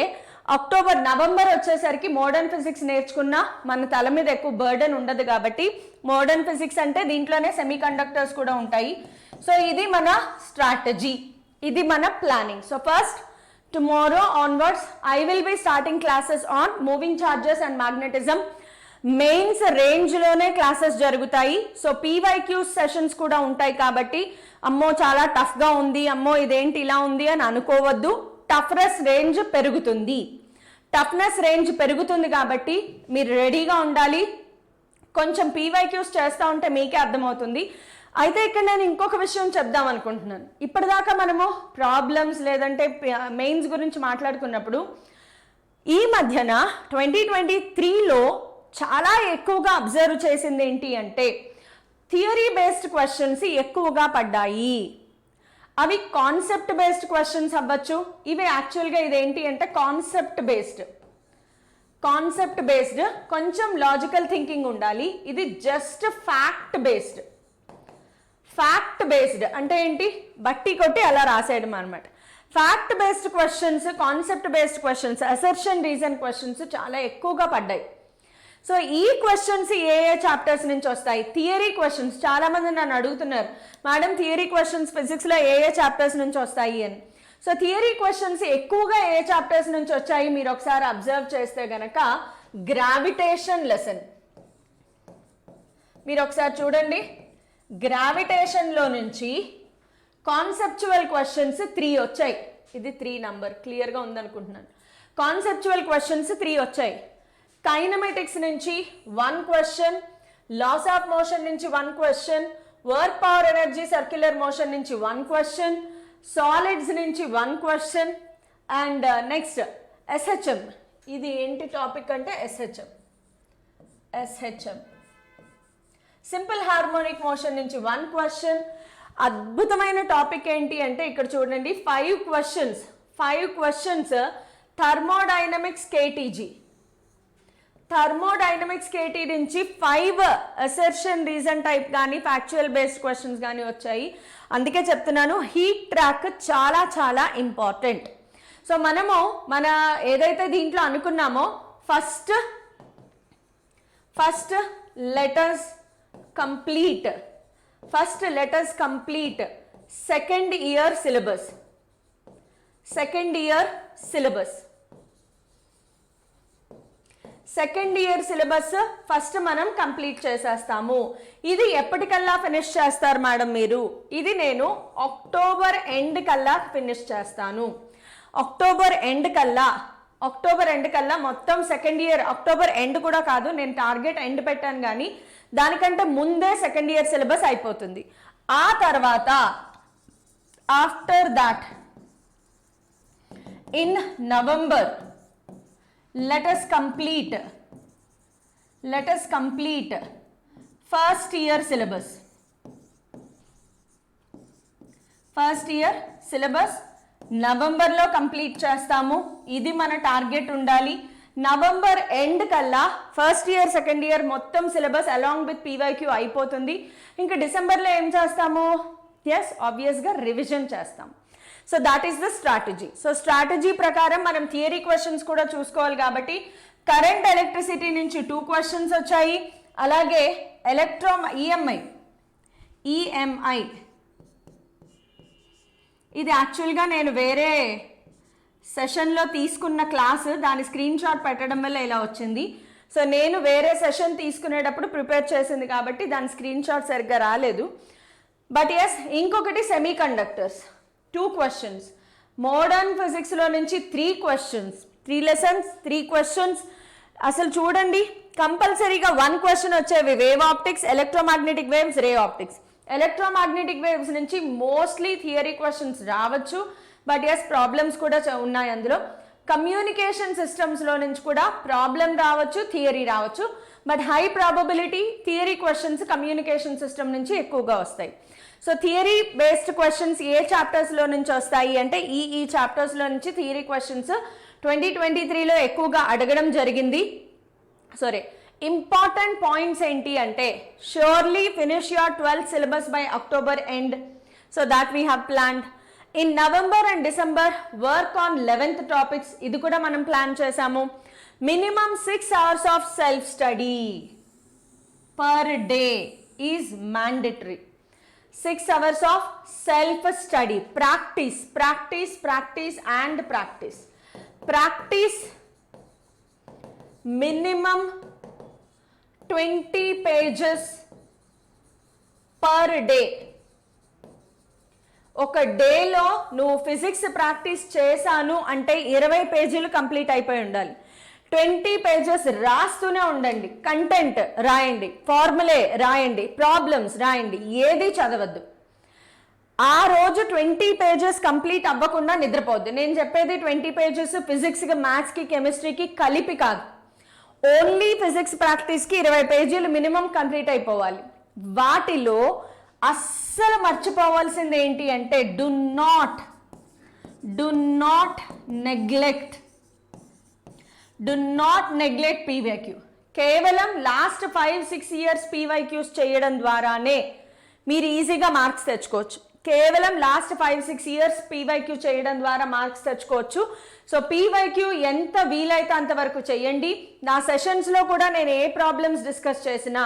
అక్టోబర్, నవంబర్ వచ్చేసరికి మోడర్న్ ఫిజిక్స్ నేర్చుకున్నా మన తల మీద ఎక్కువ బర్డెన్ ఉండదు. కాబట్టి మోడర్న్ ఫిజిక్స్ అంటే దీంట్లోనే సెమీ కండక్టర్స్ కూడా ఉంటాయి. సో ఇది మన స్ట్రాటజీ, ఇది మన planning. So first tomorrow onwards I will be starting classes on moving charges and magnetism. Mains రేంజ్లోనే క్లాసెస్ జరుగుతాయి. సో పీవైక్యూ సెషన్స్ కూడా ఉంటాయి కాబట్టి అమ్మో చాలా టఫ్గా ఉంది, అమ్మో ఇదేంటి ఇలా ఉంది అని అనుకోవద్దు. టఫ్నెస్ రేంజ్ పెరుగుతుంది కాబట్టి మీరు రెడీగా ఉండాలి. కొంచెం పీవైక్యూస్ చేస్తూ ఉంటే మీకే అర్థమవుతుంది. అయితే ఇక్కడ నేను ఇంకొక విషయం చెప్దాం అనుకుంటున్నాను. ఇప్పటిదాకా మనము ప్రాబ్లమ్స్ లేదంటే మెయిన్స్ గురించి మాట్లాడుకున్నప్పుడు ఈ మధ్యన 2023లో చాలా ఎక్కువగా అబ్జర్వ్ చేసింది ఏంటి అంటే థియరీ బేస్డ్ క్వశ్చన్స్ ఎక్కువగా పడ్డాయి. అవి కాన్సెప్ట్ బేస్డ్ క్వశ్చన్స్ అవ్వచ్చు. ఇవి యాక్చువల్గా ఇదేంటి అంటే కాన్సెప్ట్ బేస్డ్ కొంచెం లాజికల్ థింకింగ్ ఉండాలి. ఇది జస్ట్ ఫ్యాక్ట్ బేస్డ్ అంటే ఏంటి, బట్టి కొట్టి అలా రాసేయడం అనమాట. Fact based questions, concept based questions, assertion reason questions చాలా ఎక్కువగా పడ్డాయి. సో ఈ క్వశ్చన్స్ ఏ చాప్టర్స్ నుంచి వస్తాయి? Theory questions. చాలా మంది నన్ను అడుగుతున్నారు, మేడం థియరీ క్వశ్చన్స్ ఫిజిక్స్లో ఏ చాప్టర్స్ నుంచి వస్తాయి అని. సో థియరీ క్వశ్చన్స్ ఎక్కువగా ఏ చాప్టర్స్ నుంచి వచ్చాయి మీరు ఒకసారి అబ్జర్వ్ చేస్తే గనక గ్రావిటేషన్ లెసన్. మీరు ఒకసారి చూడండి, గ్రావిటేషన్లో నుంచి కాన్సెప్చువల్ క్వశ్చన్స్ 3 వచ్చాయి. ఇది 3 నంబర్, క్లియర్గా ఉందనుకుంటున్నాను. కాన్సెప్చువల్ క్వశ్చన్స్ 3 వచ్చాయి. కైనమెటిక్స్ నుంచి 1 క్వశ్చన్, లాస్ ఆఫ్ మోషన్ నుంచి 1 question, work power energy circular motion నుంచి 1 క్వశ్చన్, సాలిడ్స్ నుంచి 1 క్వశ్చన్, అండ్ నెక్స్ట్ ఎస్హెచ్ఎం. ఇది ఏంటి టాపిక్ అంటే ఎస్హెచ్ఎం సింపుల్ హార్మోనిక్ మోషన్ నుంచి 1 క్వశ్చన్. అద్భుతమైన టాపిక్ ఏంటి అంటే ఇక్కడ చూడండి 5 క్వశ్చన్స్ థర్మోడైనమిక్స్ కేటీజీ. థర్మోడైనమిక్స్ కేటీ నుంచి 5 అసెర్షన్ రీజన్ టైప్ కానీ ఫ్యాక్చువల్ బేస్డ్ క్వశ్చన్స్ కానీ వచ్చాయి. అందుకే చెప్తున్నాను హీట్ ట్రాక్ చాలా చాలా ఇంపార్టెంట్. సో మనము మన ఏదైతే దీంట్లో అనుకున్నామో first letters complete second year syllabus. First మనం కంప్లీట్ చేసేస్తాము. ఇది ఎప్పటికల్లా ఫినిష్ చేస్తారు మేడం మీరు? ఇది నేను అక్టోబర్ ఎండ్ కల్లా ఫినిష్ చేస్తాను. అక్టోబర్ ఎండ్ కల్లా మొత్తం సెకండ్ ఇయర్, అక్టోబర్ ఎండ్ కూడా కాదు, నేను టార్గెట్ ఎండ్ పెట్టాను కానీ దానికంటే ముందే సెకండ్ ఇయర్ సిలబస్ అయిపోతుంది. ఆ తర్వాత after that in November let us complete first year syllabus. నవంబర్లో కంప్లీట్ చేస్తాము. ఇది మన టార్గెట్ ఉండాలి. నవంబర్ ఎండ్ కల్లా ఫస్ట్ ఇయర్ సెకండ్ ఇయర్ మొత్తం సిలబస్ అలాంగ్ విత్ పీవైక్యూ అయిపోతుంది. ఇంకా డిసెంబర్లో ఏం చేస్తాము? ఎస్, ఆబ్వియస్గా రివిజన్ చేస్తాం. So that is the strategy. So strategy ప్రకారం మనం థియరీ క్వశ్చన్స్ కూడా చూసుకోవాలి కాబట్టి కరెంట్ ఎలక్ట్రిసిటీ నుంచి 2 క్వశ్చన్స్ వచ్చాయి. అలాగే ఈఎంఐ ఇది యాక్చువల్గా నేను వేరే సెషన్లో తీసుకున్న క్లాస్, దాని స్క్రీన్ షాట్ పెట్టడం వల్ల ఇలా వచ్చింది. సో నేను వేరే సెషన్ తీసుకునేటప్పుడు ప్రిపేర్ చేసింది కాబట్టి దాని స్క్రీన్ షాట్ సరిగ్గా రాలేదు. బట్ ఎస్, ఇంకొకటి సెమీ కండక్టర్స్ 2 క్వశ్చన్స్. మోడర్న్ ఫిజిక్స్లో నుంచి 3 క్వశ్చన్స్, 3 లెసన్స్ 3 క్వశ్చన్స్. అసలు చూడండి కంపల్సరీగా 1 క్వశ్చన్ వచ్చేవి wave optics, electromagnetic waves, ray optics. Electromagnetic waves నుంచి మోస్ట్లీ థియరీ క్వశ్చన్స్ రావచ్చు, బట్ ఎస్ ప్రాబ్లమ్స్ కూడా ఉన్నాయి అందులో. కమ్యూనికేషన్ సిస్టమ్స్లో నుంచి కూడా ప్రాబ్లం రావచ్చు, థియరీ రావచ్చు, but high probability theory questions communication system నుంచి ఎక్కువగా వస్తాయి. సో థియరీ బేస్డ్ క్వశ్చన్స్ ఏ చాప్టర్స్లో నుంచి వస్తాయి అంటే ఈ చాప్టర్స్లో నుంచి థియరీ క్వశ్చన్స్ 2023లో ఎక్కువగా అడగడం జరిగింది. ఇంపార్టెంట్ పాయింట్స్ ఏంటి అంటే surely finish your 12th syllabus by October end. So that we have planned. In November and December work on 11th topics. ఇది కూడా మనం ప్లాన్ చేసాము. Minimum 6 hours of self study per day is mandatory. 6 hours of self-study. Practice and practice. Practice minimum 20 pages per day. ఒక డేలో నువ్వు physics practice చేశాను అంటే 20 పేజీలు కంప్లీట్ అయిపోయి ఉండాలి. 20 పేజెస్ రాస్తూనే ఉండండి. కంటెంట్ రాయండి, ఫార్ములే రాయండి, ప్రాబ్లమ్స్ రాయండి, ఏది చదవద్దు. ఆ రోజు 20 పేజెస్ కంప్లీట్ అవ్వకుండా నిద్రపోద్దు. నేను చెప్పేది 20 పేజెస్ ఫిజిక్స్కి, మ్యాథ్స్కి, కెమిస్ట్రీకి కలిపి కాదు. ఓన్లీ ఫిజిక్స్ ప్రాక్టీస్కి 20 పేజీలు మినిమం కంప్లీట్ అయిపోవాలి. వాటిలో అస్సలు మర్చిపోవాల్సింది ఏంటి అంటే డు నాట్ నెగ్లెక్ట్ పీవైక్యూ. కేవలం లాస్ట్ 5-6 years పీవైక్యూస్ చేయడం ద్వారానే మీరు ఈజీగా మార్క్స్ తెచ్చుకోవచ్చు. కేవలం లాస్ట్ 5-6 years పీవైక్యూ చేయడం ద్వారా మార్క్స్ తెచ్చుకోవచ్చు. సో పీవైక్యూ ఎంత వీలైతే అంతవరకు చేయండి. నా సెషన్స్లో కూడా నేను ఏ ప్రాబ్లమ్స్ డిస్కస్ చేసినా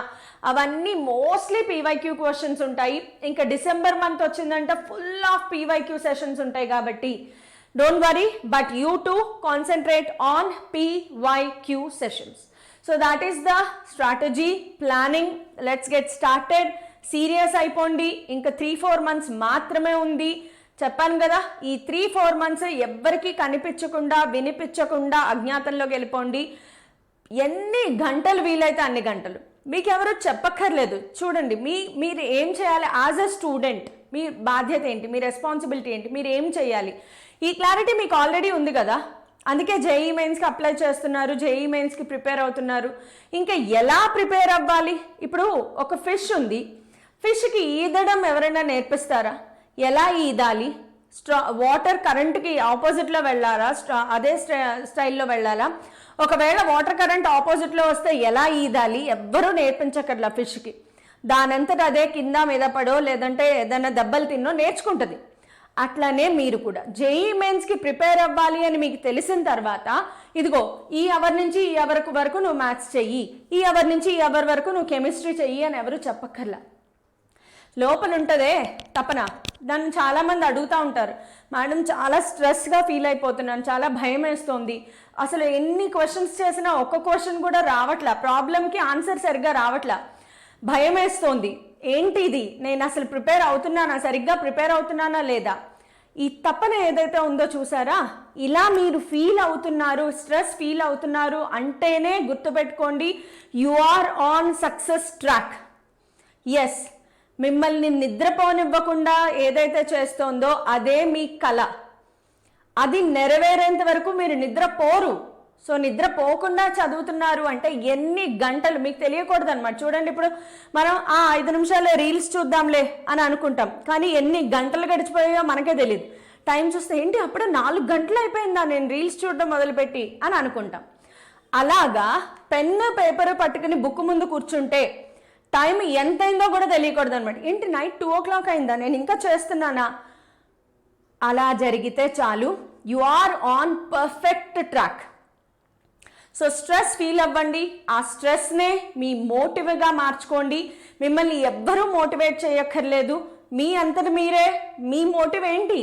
అవన్నీ మోస్ట్లీ పీవైక్యూ క్వశ్చన్స్ ఉంటాయి. ఇంకా డిసెంబర్ మంత్ వచ్చిందంటే ఫుల్ ఆఫ్ పీవైక్యూ సెషన్స్ ఉంటాయి కాబట్టి don't worry, but you too concentrate on PYQ sessions. So that is the strategy planning. Let's get started. Serious అయిపోండి. ఇంకా 3-4 months మాత్రమే ఉంది. చెప్పాను కదా, ఈ 3-4 months ఎవ్వరికీ కనిపించకుండా వినిపించకుండా అజ్ఞాతంలోకి వెళ్ళిపోండి. ఎన్ని గంటలు వీలైతే అన్ని గంటలు. మీకు ఎవరు చెప్పక్కర్లేదు. చూడండి, మీరు ఏం చేయాలి యాజ్ అ స్టూడెంట్, మీ బాధ్యత ఏంటి, మీ రెస్పాన్సిబిలిటీ ఏంటి, మీరు ఏం చేయాలి, ఈ క్లారిటీ మీకు ఆల్రెడీ ఉంది కదా. అందుకే జేఈ మెయిన్స్కి అప్లై చేస్తున్నారు, జేఈ మెయిన్స్కి ప్రిపేర్ అవుతున్నారు. ఇంకా ఎలా ప్రిపేర్ అవ్వాలి? ఇప్పుడు ఒక ఫిష్ ఉంది, ఫిష్కి ఈదడం ఎవరైనా నేర్పిస్తారా? ఎలా ఈదాలి? వాటర్ కరెంట్కి ఆపోజిట్లో వెళ్ళాలా, అదే స్టైల్లో వెళ్ళాలా? ఒకవేళ వాటర్ కరెంట్ ఆపోజిట్లో వస్తే ఎలా ఈదాలి? ఎవ్వరూ నేర్పించక్కర్లా ఫిష్కి. దానంతట అదే కింద మీద పడో లేదంటే ఏదైనా దెబ్బలు తిన్నో నేర్చుకుంటుంది. అట్లానే మీరు కూడా జేఈ మెయిన్స్కి ప్రిపేర్ అవ్వాలి అని మీకు తెలిసిన తర్వాత, ఇదిగో ఈ అవర్ నుంచి ఈ అవర్ వరకు నువ్వు మ్యాథ్స్ చెయ్యి, ఈ అవర్ నుంచి ఈ అవర్ వరకు నువ్వు కెమిస్ట్రీ చెయ్యి అని ఎవరు చెప్పక్కర్లా. లోపల ఉంటుందే తపన. నన్ను చాలామంది అడుగుతూ ఉంటారు, మేడం చాలా స్ట్రెస్గా ఫీల్ అయిపోతున్నాను, చాలా భయం వేస్తుంది, అసలు ఎన్ని క్వశ్చన్స్ చేసినా ఒక్క క్వశ్చన్ కూడా రావట్లా, ప్రాబ్లంకి ఆన్సర్ సరిగ్గా రావట్లా, భయం వేస్తోంది, ఏంటి ఇది, నేను అసలు ప్రిపేర్ అవుతున్నానా, సరిగ్గా ప్రిపేర్ అవుతున్నానా లేదా? ఈ తపన ఏదైతే ఉందో చూసారా, ఇలా మీరు ఫీల్ అవుతున్నారు, స్ట్రెస్ ఫీల్ అవుతున్నారు అంటేనే గుర్తుపెట్టుకోండి, you are on success track. Yes, మిమ్మల్ని నిద్రపోనివ్వకుండా ఏదైతే చేస్తోందో అదే మీ కళ. అది నెరవేరేంత వరకు మీరు నిద్రపోరు. సో నిద్రపోకుండా చదువుతున్నారు అంటే ఎన్ని గంటలు మీకు తెలియకూడదు అనమాట. చూడండి, ఇప్పుడు మనం 5 నిమిషాలు రీల్స్ చూద్దాంలే అని అనుకుంటాం, కానీ ఎన్ని గంటలు గడిచిపోయాయో మనకే తెలియదు. టైం చూస్తే ఏంటి అప్పుడే 4 గంటలు అయిపోయిందా నేను రీల్స్ చూడడం మొదలుపెట్టి అని అనుకుంటాం. అలాగా పెన్ను పేపర్ పట్టుకుని బుక్ ముందు కూర్చుంటే టైం ఎంతైందో కూడా తెలియకూడదు అనమాట. ఏంటి నైట్ 2 o'clock అయిందా, నేను ఇంకా చేస్తున్నానా? అలా జరిగితే చాలు, you are on perfect track. So stress feel అవ్వండి, ఆ స్ట్రెస్నే మీ మోటివ్గా మార్చుకోండి. మిమ్మల్ని ఎవ్వరూ మోటివేట్ చేయక్కర్లేదు, మీ అంతటి మీరే. మీ మోటివ్ ఏంటి?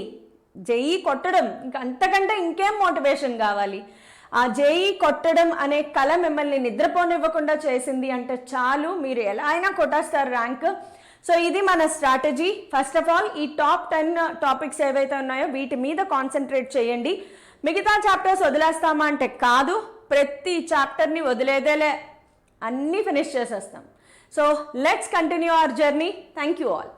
జేఈ కొట్టడం. ఇంకా అంతకంటే ఇంకేం మోటివేషన్ కావాలి? ఆ జేఈ కొట్టడం అనే కళ మిమ్మల్ని నిద్రపోనివ్వకుండా చేసింది అంటే చాలు, మీరు ఎలా అయినా కొట్టేస్తారు ర్యాంక్. సో ఇది మన స్ట్రాటజీ. ఫస్ట్ ఆఫ్ ఆల్ ఈ టాప్ 10 టాపిక్స్ ఏవైతే ఉన్నాయో వీటి మీద కాన్సన్ట్రేట్ చేయండి. మిగతా చాప్టర్స్ వదిలేస్తామా అంటే కాదు, ప్రతి చాప్టర్ని వదిలేదేలే, అన్నీ ఫినిష్ చేసేస్తాం. So let's continue our journey. Thank you all.